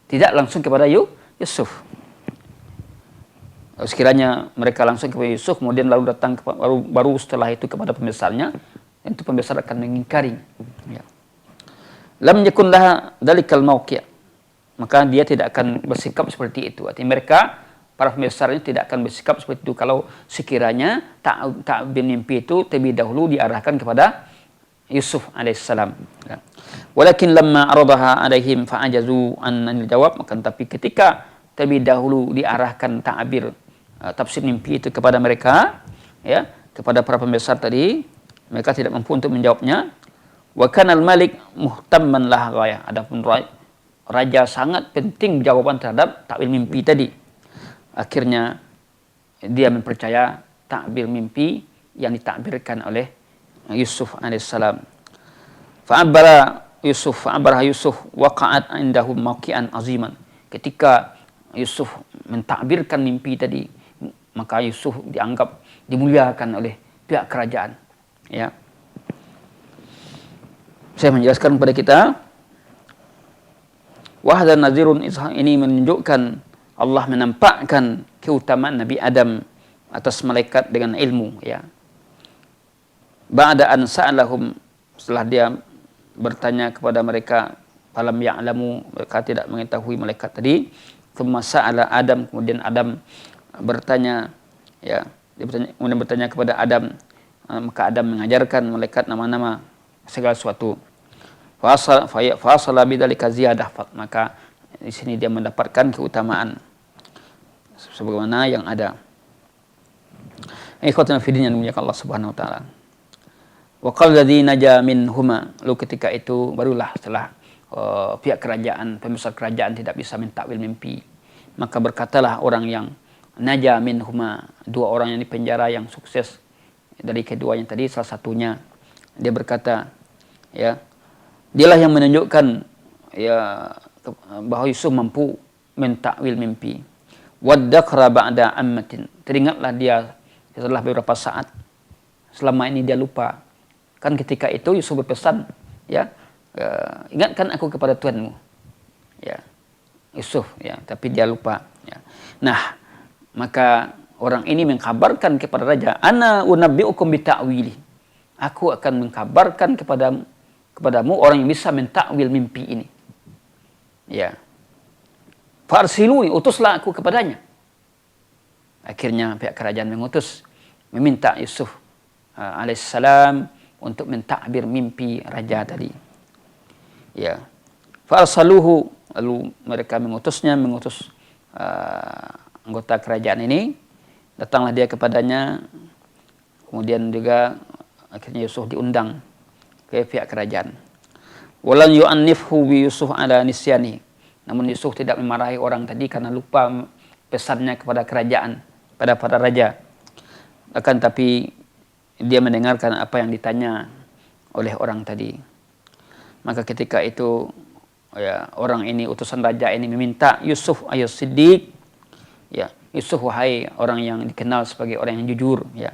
Tidak langsung kepada Yusuf. Sekiranya mereka langsung kepada Yusuf, kemudian lalu datang baru setelah itu kepada pembesarnya, itu pembesar akan mengingkari, ya. Lam yakun laha dalikal mauqi', maka dia tidak akan bersikap seperti itu. Artinya mereka, para pembesarnya tidak akan bersikap seperti itu kalau sekiranya takbir mimpi itu terlebih dahulu diarahkan kepada Yusuf alaihissalam, ya. Walakin lamma aradaha alaihim fa'ajazu an jawab, maka tapi ketika terlebih dahulu diarahkan takbir tafsir mimpi itu kepada mereka, ya, kepada para pembesar tadi, mereka tidak mampu untuk menjawabnya. Wa kanal malik muhtamman lah ghayah. Adapun raja sangat penting jawaban terhadap takwil mimpi tadi. Akhirnya dia mempercaya takbir mimpi yang ditakbirkan oleh Yusuf alaihissalam. Fa'abbara Yusuf waqa'at indahum mawqi'an aziman. Ketika Yusuf mentakbirkan mimpi tadi, maka Yusuf dianggap dimuliakan oleh pihak kerajaan, ya. Saya menjelaskan kepada kita, wahdan nazirun, ini menunjukkan Allah menampakkan keutamaan Nabi Adam atas malaikat dengan ilmu, ya. Ba'da an sa'alahum, setelah dia bertanya kepada mereka, falam ya'lamu, mereka tidak mengetahui malaikat tadi, Thumma sa'ala Adam, kemudian Adam bertanya, ya, kemudian bertanya kepada Adam, maka Adam mengajarkan malaikat nama-nama segala sesuatu. Fasala bidzalika ziyadah, maka di sini dia mendapatkan keutamaan sebagaimana yang ada. Ikhwatuna fi din yang dimuliakan Allah Subhanahu wa taala. Wa qala alladzi naja minhuma, lalu ketika itu barulah setelah pihak kerajaan, pembesar kerajaan tidak bisa mentakwil mimpi, maka berkatalah orang yang naja minhuma, dua orang yang di penjara yang sukses dari keduanya tadi, salah satunya dia berkata, ya, dialah yang menunjukkan, ya, bahwa Yusuf mampu mentakwil mimpi. Waddakra ba'da ammatin, teringatlah dia setelah beberapa saat, selama ini dia lupa. Kan ketika itu Yusuf berpesan, ya, ingatkan aku kepada Tuhanmu, ya, Yusuf, ya, tapi dia lupa, ya. Nah, maka orang ini mengkabarkan kepada raja, ana unabbiukum bita'wili, aku akan mengkabarkan kepadamu orang yang bisa mentakwil mimpi ini, ya. Farsiluni, utuslah aku kepadanya. Akhirnya pihak kerajaan mengutus, meminta Yusuf alaihissalam untuk mentakbir mimpi raja tadi, ya. Farsaluhu, lalu mereka mengutus anggota kerajaan ini, datanglah dia kepadanya, kemudian juga akhirnya Yusuf diundang ke pihak kerajaan. Walan yu'annifhu bi Yusuf ala nisyani, namun Yusuf tidak memarahi orang tadi karena lupa pesannya kepada kerajaan, pada raja. Akan tapi dia mendengarkan apa yang ditanya oleh orang tadi. Maka ketika itu, ya, orang ini, utusan raja ini meminta Yusuf ayat siddiq, ya, Yusuf wahai orang yang dikenal sebagai orang yang jujur, ya.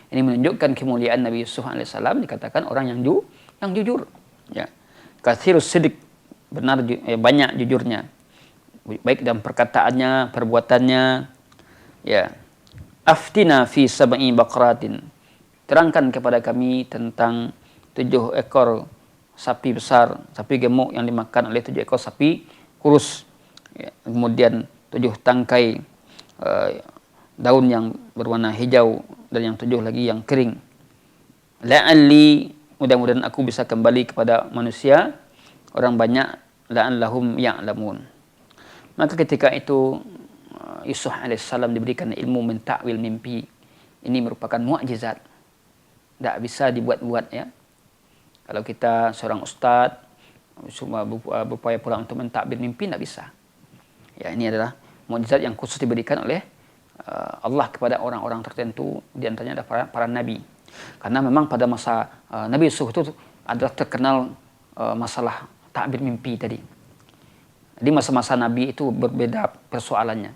Ini menunjukkan kemuliaan Nabi Yusuf alaihissalam, dikatakan orang yang jujur, ya. Katsirus siddiq, benar, banyak jujurnya, baik dalam perkataannya, perbuatannya, ya. Aftina fi sab'i baqaratin, terangkan kepada kami tentang 7 ekor sapi besar, sapi gemuk yang dimakan oleh 7 ekor sapi kurus, ya. Kemudian 7 tangkai daun yang berwarna hijau, dan yang 7 lagi yang kering. La'alli, mudah-mudahan aku bisa kembali kepada manusia, orang banyak, la'allahum ya'lamun. Maka ketika itu Yusuf alaihissalam diberikan ilmu mentakwil mimpi. Ini merupakan mukjizat, tidak bisa dibuat-buat, ya. Kalau kita seorang ustadz cuma berupaya pula untuk mentakwil mimpi, tidak bisa. Ya, ini adalah mukjizat yang khusus diberikan oleh Allah kepada orang-orang tertentu, di antaranya ada para nabi. Karena memang pada masa Nabi Yusuf itu adalah terkenal masalah takbir mimpi tadi. Di masa-masa Nabi itu berbeda persoalannya.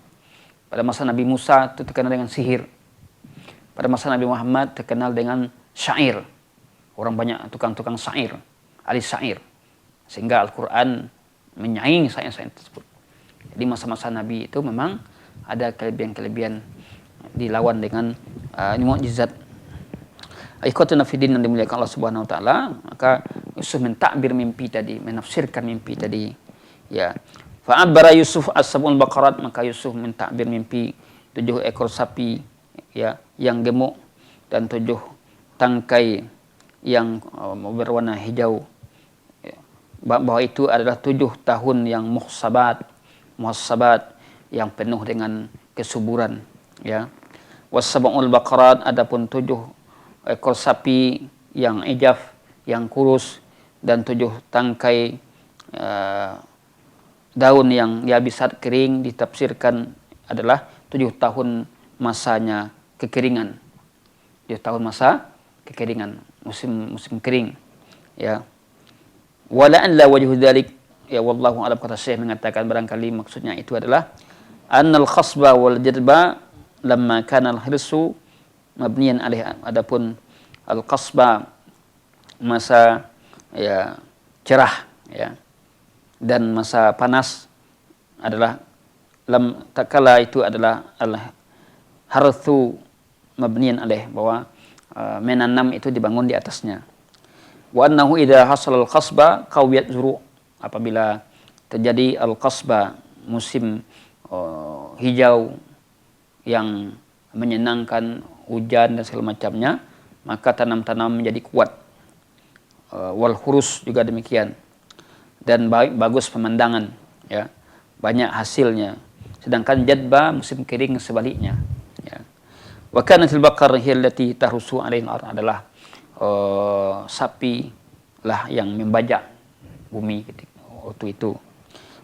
Pada masa Nabi Musa itu terkenal dengan sihir. Pada masa Nabi Muhammad terkenal dengan syair. Orang banyak tukang-tukang syair, ahli syair. Sehingga Al-Quran menyaingi syair-syair tersebut. Jadi masa-masa Nabi itu memang ada kelebihan-kelebihan dilawan dengan ini mukjizat. Ikhwatuna fi din yang dimuliakan Allah Subhanahu wa taala, maka Yusuf mentakbir mimpi tadi, menafsirkan mimpi tadi, ya. Fa'abbara Yusuf as-sab'ul baqarat, maka Yusuf mentakbir mimpi 7 ekor sapi, ya, yang gemuk, dan 7 tangkai yang berwarna hijau, ya. Bahwa itu adalah 7 tahun yang muhsabat, yang penuh dengan kesuburan, ya. Was-sab'ul baqarat, adapun 7 ekor sapi yang ijaf, yang kurus, dan 7 tangkai daun yang yabisat, kering, ditafsirkan adalah 7 tahun masanya kekeringan. 7 tahun masa kekeringan, musim kering, ya. Wala an la wajhu dzalik, ya, wallahu a'lam, kata Syekh mengatakan barangkali maksudnya itu adalah annal khasba wal jadba lamma kana al-hirsu mabniyan alaih. Adapun al-qasba, masa, ya, cerah, ya, dan masa panas adalah takala itu adalah al-harthu mabniyan alaih, bahwa menanam itu dibangun di atasnya. Wa annahu idza hasala al-qasba qawiyat zuru', apabila terjadi al-qasba, musim hijau yang menyenangkan, hujan dan segala macamnya, maka tanam-tanam menjadi kuat. Wal khurus juga demikian, dan bagus pemandangan, ya, banyak hasilnya. Sedangkan jadba musim kering sebaliknya, ya. Wa kanatil baqar hiya allati tahrusu 'alaihi al-ard, adalah sapi lah yang membajak bumi ketika waktu itu.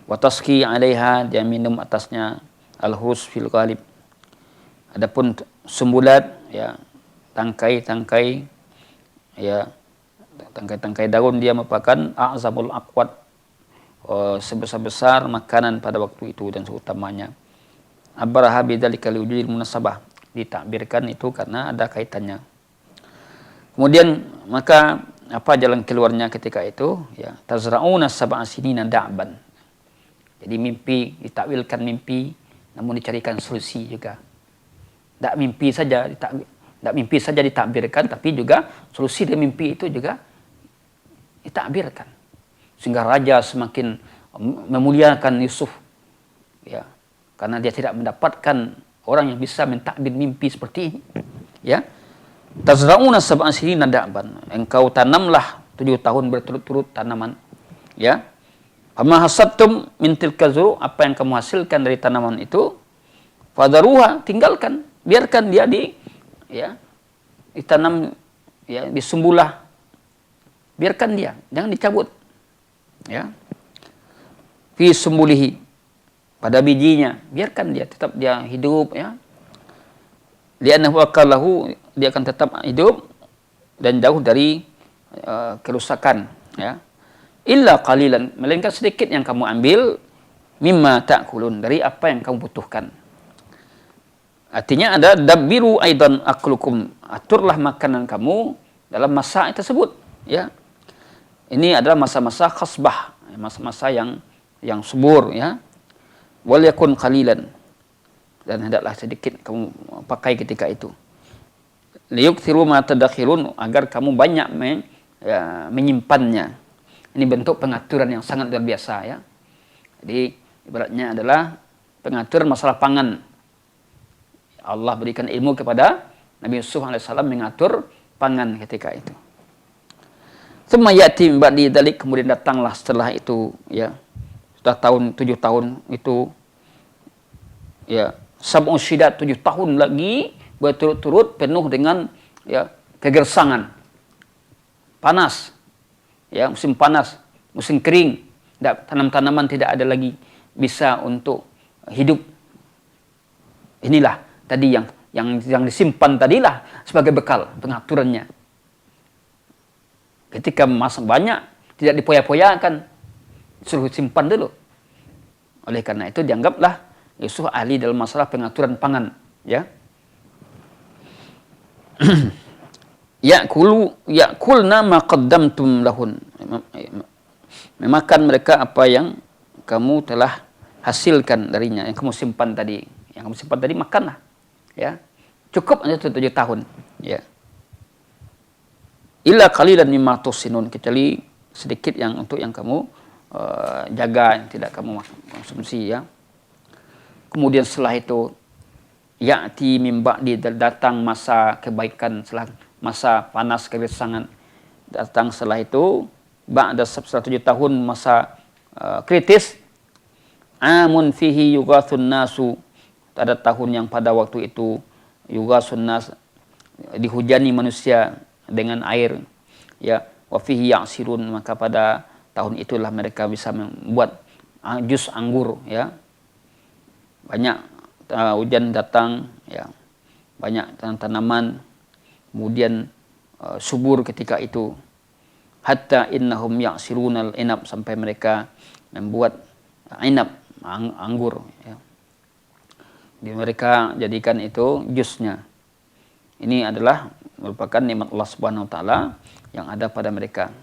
Wa tasqi 'alaiha, dia minum atasnya, al-hus fil ghalib. Adapun sumbulat, ya, tangkai-tangkai, ya, tangkai-tangkai daun, dia merupakan a'zamul aqwat, sebesar-besar makanan pada waktu itu dan seutamanya. Abraha bidzalika liwujudil munasabah, ditakbirkan itu karena ada kaitannya. Kemudian maka apa jalan keluarnya ketika itu, ya, tazra'una sab'a sinina da'ban. Jadi mimpi, ditakwilkan mimpi namun dicarikan solusi juga. Tidak mimpi saja ditakbirkan, tapi juga solusi dari mimpi itu juga ditakbirkan. Sehingga raja semakin memuliakan Yusuf, ya, karena dia tidak mendapatkan orang yang bisa mentakbir mimpi seperti ini, ya. Tazra'una sab'a sinina da'ban, engkau tanamlah 7 tahun berturut-turut tanaman, ya. Fama hasadtum min tilka zuru', apa yang kamu hasilkan dari tanaman itu, fadharuha, tinggalkan, biarkan dia ditanam, ya, disumbulah, biarkan dia, jangan dicabut, ya. Fi sumbulihi, pada bijinya, biarkan dia tetap dia hidup, ya. Li'annahu aqallahu, dia akan tetap hidup dan jauh dari kerusakan, ya. Illa qalilan, melainkan sedikit yang kamu ambil, mimma ta'kulun, dari apa yang kamu butuhkan. Artinya ada dabbiru aidan aklukum, aturlah makanan kamu dalam masa tersebut, ya. Ini adalah masa-masa khasbah, masa-masa yang subur, ya. Wal yakun qalilan, dan hendaklah sedikit kamu pakai ketika itu. Liyukthiru ma tadakhirun, agar kamu banyak menyimpannya. Ini bentuk pengaturan yang sangat luar biasa, ya. Jadi ibaratnya adalah pengaturan masalah pangan. Allah berikan ilmu kepada Nabi Yusuf alaihissalam mengatur pangan ketika itu. Tsumma ya'ti min ba'di dzalik, kemudian datanglah setelah itu, ya, sudah 7 tahun itu, ya, sab'un syidat, 7 tahun lagi berturut-turut penuh dengan, ya, kegersangan, panas, ya, musim panas, musim kering, tanam-tanaman tidak ada lagi bisa untuk hidup. Inilah tadi yang disimpan tadilah sebagai bekal pengaturannya. Ketika masa banyak, tidak dipoya-poyakan, suruh simpan dulu. Oleh karena itu dianggaplah Yusuf ahli dalam masalah pengaturan pangan, ya. Ya'kulna ma qaddamtum lahun, memakan mereka apa yang kamu telah hasilkan darinya, yang kamu simpan tadi, makanlah, ya. Cukup hanya 7 tahun, ya. Illa qalilan mimma tusinun, kecuali sedikit yang untuk yang kamu jaga, yang tidak kamu konsumsi, ya. Kemudian setelah itu ya'ti min ba'di, datang masa kebaikan, setelah masa panas kegersangan, datang setelah itu ba'da 7 tahun masa kritis, amun fihi yughathun nasu, ada tahun yang pada waktu itu yughathun nas, dihujani manusia dengan air, ya, wa fihi ya'sirun, maka pada tahun itulah mereka bisa membuat jus anggur, ya. Banyak hujan datang, ya, banyak tanaman, kemudian subur ketika itu. Hatta innahum ya'sirunal inab, sampai mereka membuat inab, anggur, ya. Mereka jadikan itu jusnya. Ini adalah merupakan nikmat Allah Subhanahu wa taala yang ada pada mereka,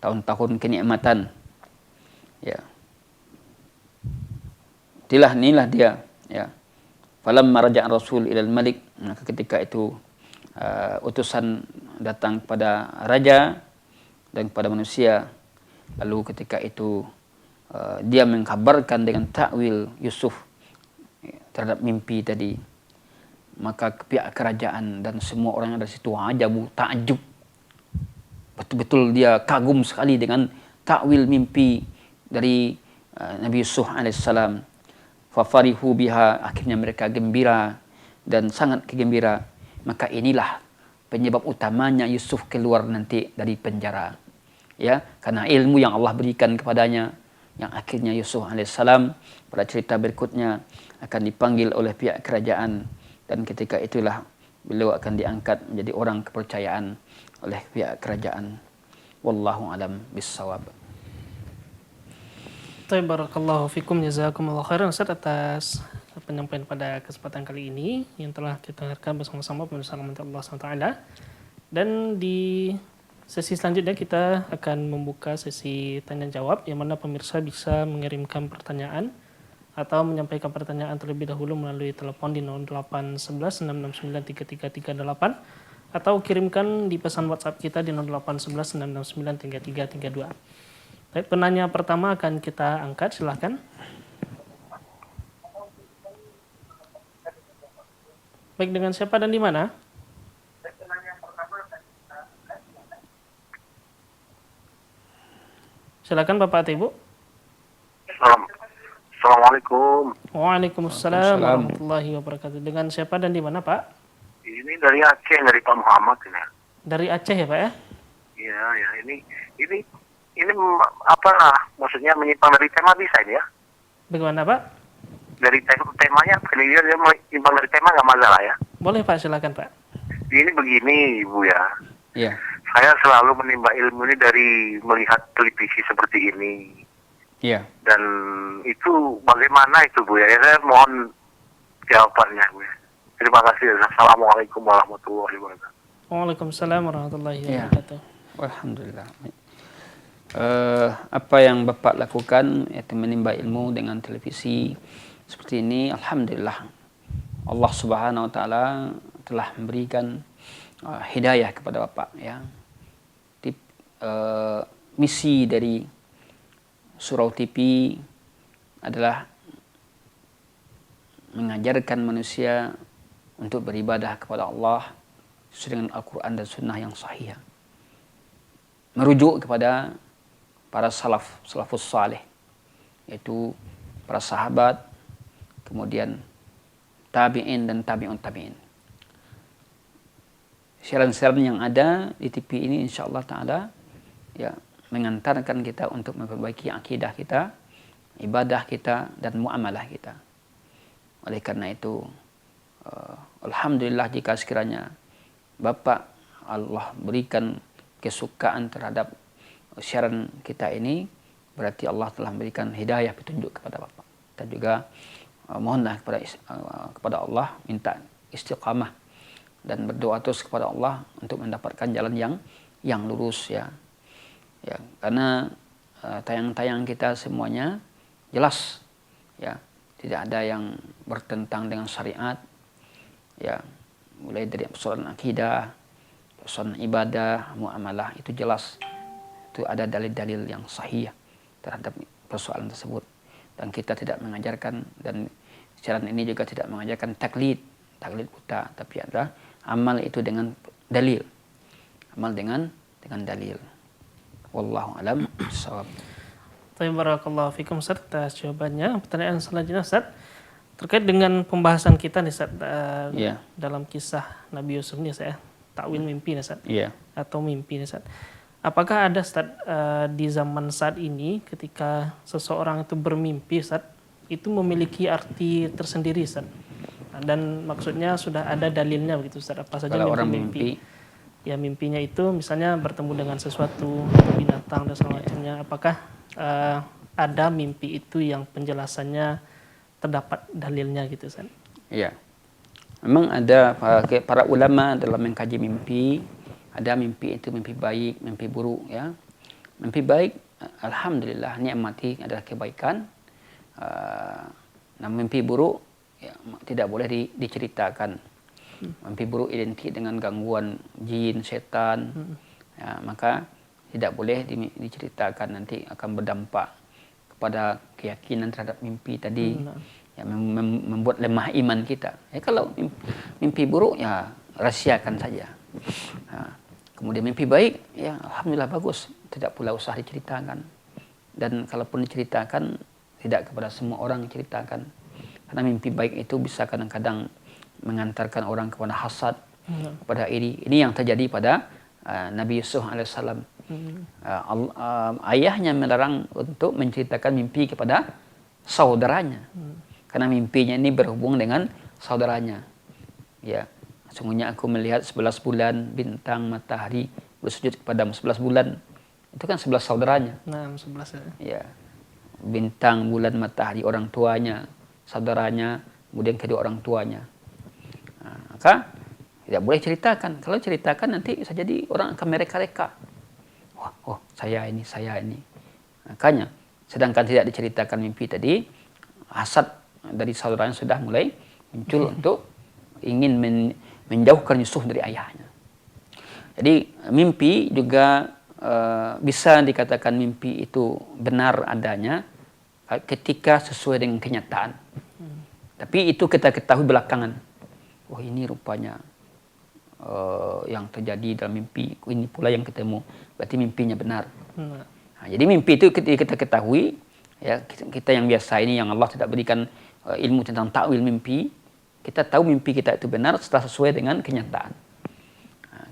tahun-tahun kenikmatan, ya. Inilah dia, ya. Falamma raja'a rasul ilal malik, maka ketika itu utusan datang kepada raja dan kepada manusia, lalu ketika itu dia mengkabarkan dengan takwil Yusuf terhadap mimpi tadi, maka pihak kerajaan dan semua orang yang ada di situ ajabu, takjub. Betul-betul dia kagum sekali dengan takwil mimpi dari Nabi Yusuf alaihissalam. Fafarihu biha, akhirnya mereka gembira dan sangat gembira. Maka inilah penyebab utamanya Yusuf keluar nanti dari penjara. Ya, karena ilmu yang Allah berikan kepadanya, yang akhirnya Yusuf alaihissalam pada cerita berikutnya akan dipanggil oleh pihak kerajaan, dan ketika itulah beliau akan diangkat menjadi orang kepercayaan oleh pihak kerajaan. Wallahu alam bissawab. Barakallahu fikum, jazakumullah khairan Ustaz atas penyampaian pada kesempatan kali ini yang telah kita dengarkan bersama-sama pemirsa rahmat Allah SWT. Dan di sesi selanjutnya kita akan membuka sesi tanya jawab yang mana pemirsa bisa mengirimkan pertanyaan atau menyampaikan pertanyaan terlebih dahulu melalui telepon di 0811 669 3338 atau kirimkan di pesan WhatsApp kita di 0811 669 3332. Baik, penanya pertama akan kita angkat, silahkan. Baik, dengan siapa dan di mana? Silakan Bapak atau Ibu. Assalamualaikum. Waalaikumsalam warahmatullahi wabarakatuh. Dengan siapa dan di mana, Pak? Ini dari Aceh, dari Pak Muhammad ini. Dari Aceh ya, Pak ya? Iya, ya. Ini apa lah? Maksudnya menyimpang dari tema bisa ini ya? Bagaimana, Pak? Dari temanya, kalau dia menyimpang dari tema nggak masalah ya? Boleh, Pak, silakan, Pak. Ini begini, Ibu ya. Iya. Saya selalu menimba ilmu ini dari melihat televisi seperti ini. Iya. Dan itu bagaimana itu, Bu ya? Saya mohon jawabannya, Bu ya. Terima kasih. Assalamualaikum warahmatullahi wabarakatuh. Waalaikumsalam warahmatullahi Iya. wabarakatuh. Alhamdulillah. Apa yang Bapak lakukan yaitu menimba ilmu dengan televisi seperti ini, alhamdulillah Allah Subhanahu wa taala telah memberikan hidayah kepada Bapak ya. Misi dari Surau TV adalah mengajarkan manusia untuk beribadah kepada Allah sesuai dengan Al-Quran dan Sunnah yang sahih, merujuk kepada para salafus saleh, yaitu para sahabat, kemudian tabi'in dan tabi'un tabi'in. Siaran-siaran yang ada di TV ini insyaallah ta'ala ya mengantarkan kita untuk memperbaiki akidah kita, ibadah kita, dan muamalah kita. Oleh karena itu, alhamdulillah jika sekiranya Bapak Allah berikan kesukaan terhadap siaran kita ini, berarti Allah telah memberikan hidayah petunjuk kepada Bapak. Dan juga mohonlah kepada Allah, minta istiqamah dan berdoa terus kepada Allah untuk mendapatkan jalan yang lurus ya. Ya, karena tayang-tayang kita semuanya jelas ya, tidak ada yang bertentang dengan syariat ya, mulai dari persoalan akidah, persoalan ibadah, muamalah, itu jelas. Itu ada dalil-dalil yang sahih terhadap persoalan tersebut, dan kita tidak mengajarkan, dan siaran ini juga tidak mengajarkan taklid buta, tapi adalah amal itu dengan dalil, amal dengan dalil. Wallahu alam bissawab. Barakallahu fikum Ustaz atas jawabannya. Pertanyaan selanjutnya Ustaz, terkait dengan pembahasan kita nih Ustaz, dalam kisah Nabi Yusuf ini saya takwil mimpi nih Ustaz, atau mimpi nih Ustaz. Apakah ada Ustaz di zaman saat ini ketika seseorang itu bermimpi Ustaz, itu memiliki arti tersendiri Ustaz? Dan maksudnya sudah ada dalilnya begitu Ustaz, apa saja Kalau mimpi? Ya mimpinya itu misalnya bertemu dengan sesuatu atau binatang dan semacamnya. Apakah ada mimpi itu yang penjelasannya terdapat dalilnya gitu Ustaz? Iya. Memang ada para ulama dalam mengkaji mimpi. Ada mimpi itu mimpi baik, mimpi buruk ya. Mimpi baik, alhamdulillah nikmati adalah kebaikan. Nah mimpi buruk ya, tidak boleh diceritakan. Mimpi buruk identik dengan gangguan jin, setan. Ya, maka tidak boleh diceritakan, nanti akan berdampak kepada keyakinan terhadap mimpi tadi. ya membuat lemah iman kita. Kalau mimpi buruk ya rahasiakan saja. Kemudian mimpi baik ya alhamdulillah bagus, tidak pula usah diceritakan. Dan kalaupun diceritakan tidak kepada semua orang diceritakan. Karena mimpi baik itu bisa kadang-kadang mengantarkan orang kepada hasad, kepada iri. Ini yang terjadi pada Nabi Yusuf alaihissalam. Ayahnya melarang untuk menceritakan mimpi kepada saudaranya. Karena mimpinya ini berhubung dengan saudaranya. Ya, sungguhnya aku melihat 11 bulan bintang matahari bersujud kepadamu 11 bulan. Itu kan 11 saudaranya. Nah, 11 ya. Ya. Bintang, bulan, matahari orang tuanya, saudaranya, kemudian kedua orang tuanya. Maka tidak boleh ceritakan. Kalau ceritakan nanti bisa jadi orang akan mereka-reka. Oh, saya ini. Makanya, sedangkan tidak diceritakan mimpi tadi, hasad dari saudaranya sudah mulai muncul untuk ingin menjauhkan Yusuf dari ayahnya. Jadi mimpi juga bisa dikatakan mimpi itu benar adanya ketika sesuai dengan kenyataan. Tapi itu kita ketahui belakangan. Oh ini rupanya yang terjadi dalam mimpi, ini pula yang ketemu. Berarti mimpinya benar. Jadi mimpi itu kita ketahui, ya kita yang biasa ini yang Allah tidak berikan ilmu tentang takwil mimpi, kita tahu mimpi kita itu benar setelah sesuai dengan kenyataan.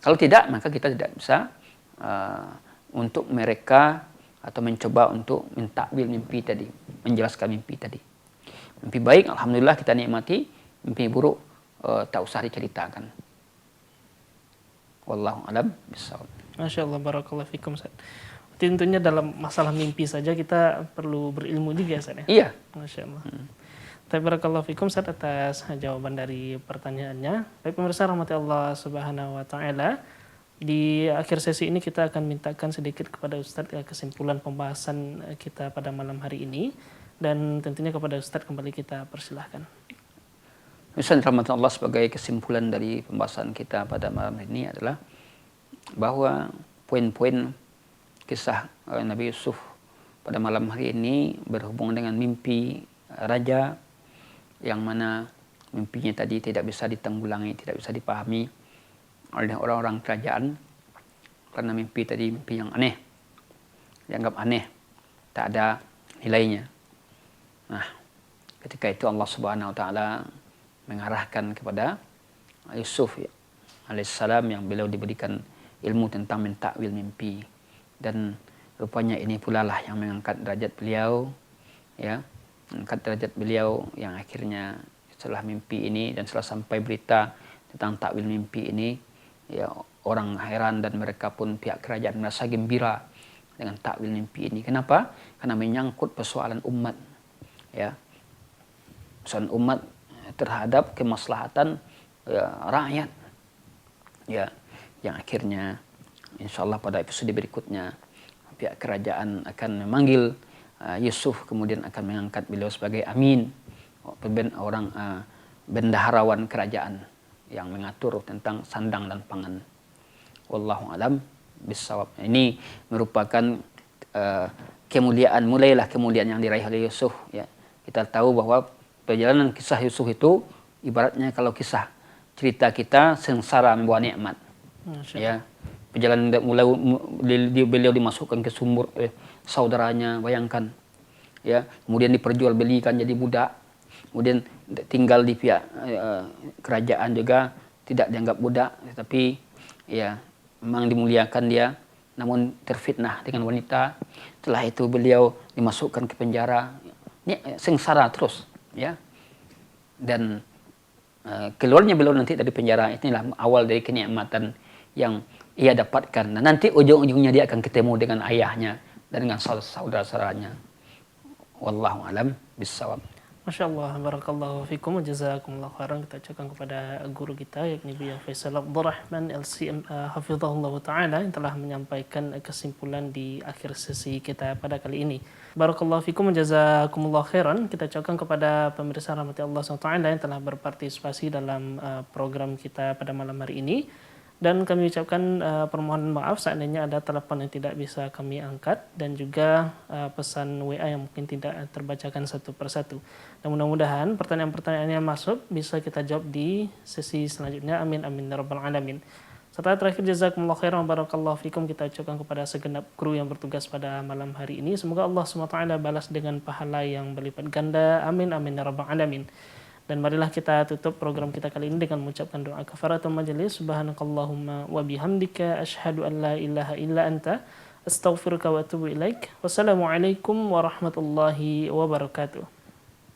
Kalau tidak, maka kita tidak bisa untuk mereka atau mencoba untuk mentakwil mimpi tadi, menjelaskan mimpi tadi. Mimpi baik, alhamdulillah kita nikmati. Mimpi buruk, tak usah diceritakan. Wallahu a'lam bishawab. Masya Allah, barakallahu fikum, Ustaz. Tentunya dalam masalah mimpi saja kita perlu berilmu juga, Ustaz, ya? Iya. Masya Allah. Barakallahu fikum, Ustaz, atas jawaban dari pertanyaannya. Baik pemirsa rahmati Allah subhanahu wa ta'ala, di akhir sesi ini kita akan mintakan sedikit kepada Ustaz kesimpulan pembahasan kita pada malam hari ini. Dan tentunya kepada Ustaz kembali kita persilahkan. Ustaz rahmati Allah, sebagai kesimpulan dari pembahasan kita pada malam ini adalah bahwa poin-poin kisah Nabi Yusuf pada malam hari ini berhubung dengan mimpi raja, yang mana mimpinya tadi tidak bisa ditanggulangi, tidak bisa dipahami oleh orang-orang kerajaan, karena mimpi tadi mimpi yang aneh, dianggap aneh, tak ada nilainya. Nah, ketika itu Allah Subhanahu wa taala mengarahkan kepada Yusuf alaihissalam yang beliau diberikan ilmu tentang mentakwil mimpi, dan rupanya ini pula lah yang mengangkat derajat beliau, ya, mengangkat derajat beliau yang akhirnya setelah mimpi ini dan setelah sampai berita tentang takwil mimpi ini, ya orang heran dan mereka pun pihak kerajaan merasa gembira dengan takwil mimpi ini. Kenapa? Karena menyangkut persoalan umat, ya, persoalan umat terhadap kemaslahatan rakyat, ya, yang akhirnya insyaallah pada episode berikutnya pihak kerajaan akan memanggil Yusuf, kemudian akan mengangkat beliau sebagai amin, orang bendaharawan kerajaan yang mengatur tentang sandang dan pangan. Wallahu alam bisawab. Ini merupakan kemuliaan, mulailah kemuliaan yang diraih oleh Yusuf, ya. Kita tahu bahwa perjalanan kisah Yusuf itu ibaratnya kalau kisah cerita kita sengsara membawa nikmat. Ya, perjalanan mulai beliau dimasukkan ke sumur saudaranya, bayangkan, ya, kemudian diperjualbelikan jadi budak, kemudian tinggal di pihak kerajaan juga tidak dianggap budak, tetapi ya memang dimuliakan dia, namun terfitnah dengan wanita. Setelah itu beliau dimasukkan ke penjara, ini sengsara terus, ya, dan keluarnya beliau nanti dari penjara, inilah awal dari kenikmatan yang ia dapatkan. Dan nanti ujung-ujungnya dia akan ketemu dengan ayahnya dan dengan saudara-saudaranya. Wallahu alam bissawab. Masya Allah, barakallahu fikum, jazakumullah khairan. Kita ucapkan kepada guru kita yakni Buya Faisal Abdurrahman LCM hafizahullah ta'ala yang telah menyampaikan kesimpulan di akhir sesi kita pada kali ini. Barakallahu fikum, jazakumullah khairan. Kita ucapkan kepada pemirsa rahmati Allah SWT yang telah berpartisipasi dalam program kita pada malam hari ini. Dan kami ucapkan permohonan maaf seandainya ada telepon yang tidak bisa kami angkat dan juga pesan WA yang mungkin tidak terbacakan satu persatu. Dan mudah-mudahan pertanyaan-pertanyaan yang masuk bisa kita jawab di sesi selanjutnya. Amin amin ya rabbal alamin. Serta terakhir, jazakumullah khairan wa barakallahu fikum, kita ucapkan kepada segenap kru yang bertugas pada malam hari ini. Semoga Allah SWT balas dengan pahala yang berlipat ganda. Amin amin ya rabbal alamin. Dan marilah kita tutup program kita kali ini dengan mengucapkan doa kafaratul majelis. Subhanakallahumma wa bihamdika asyhadu an la ilaha illa anta astaghfiruka wa atubu ilaik. Wassalamualaikum warahmatullahi wabarakatuh.